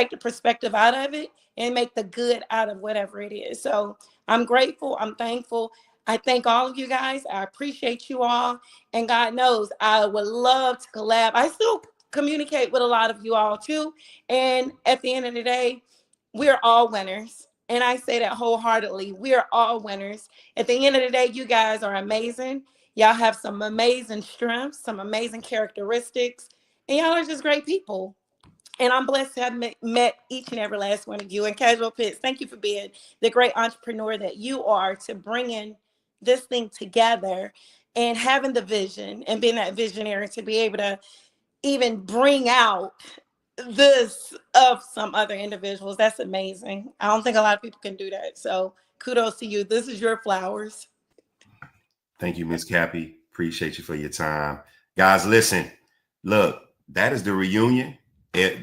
Speaker 13: the perspective out of it and make the good out of whatever it is. So I'm grateful. I'm thankful. I thank all of you guys. I appreciate you all. And God knows I would love to collab. I still communicate with a lot of you all too. And at the end of the day, we're all winners. And I say that wholeheartedly. We are all winners. At the end of the day, you guys are amazing. Y'all have some amazing strengths, some amazing characteristics, and y'all are just great people. And I'm blessed to have met each and every last one of you. And Casual Pits, thank you for being the great entrepreneur that you are, to bringing this thing together and having the vision and being that visionary to be able to even bring out this of some other individuals. That's amazing. I don't think a lot of people can do that. So kudos to you. This is your flowers.
Speaker 1: Thank you, Miss Cappy. Appreciate you for your time. Guys, listen, look, that is the reunion.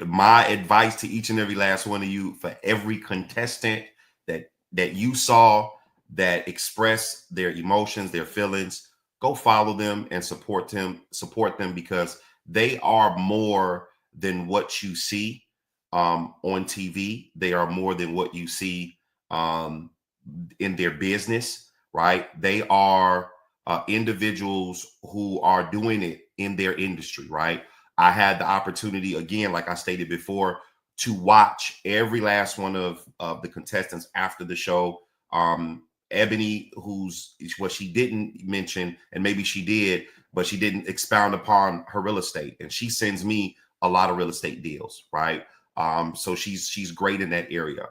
Speaker 1: My advice to each and every last one of you, for every contestant that you saw that expressed their emotions, their feelings, go follow them and support them because they are more than what you see on TV. They are more than what you see in their business, right? They are individuals who are doing it in their industry, right? I had the opportunity, again, like I stated before, to watch every last one of the contestants after the show. Ebony, what she didn't mention, and maybe she did, but she didn't expound upon her real estate. And she sends me a lot of real estate deals, right? So she's great in that area.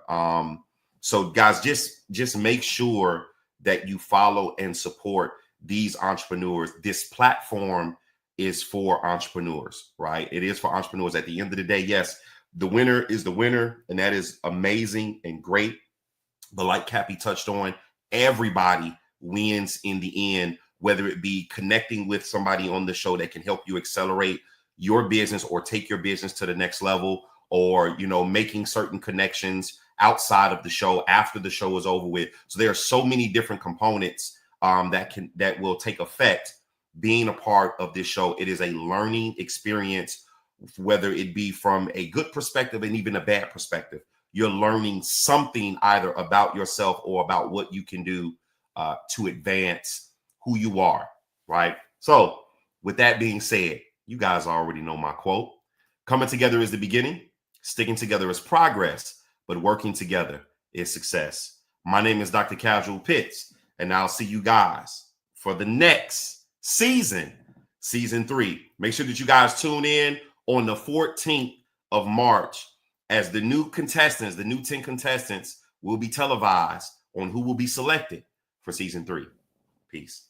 Speaker 1: So guys, just make sure that you follow and support these entrepreneurs. This platform is for entrepreneurs, right? It is for entrepreneurs. At the end of the day, yes, the winner is the winner, and that is amazing and great. But like Cappy touched on, everybody wins in the end, whether it be connecting with somebody on the show that can help you accelerate your business or take your business to the next level, or, you know, making certain connections outside of the show after the show is over with. So there are so many different components that will take effect being a part of this show. It is a learning experience, whether it be from a good perspective and even a bad perspective. You're learning something either about yourself or about what you can do to advance who you are, right? So with that being said, you guys already know my quote. Coming together is the beginning. Sticking together is progress, but working together is success. My name is Dr. Casual Pits, and I'll see you guys for the next season 3. Make sure that you guys tune in on the 14th of March as the new 10 contestants will be televised on who will be selected for season 3. Peace.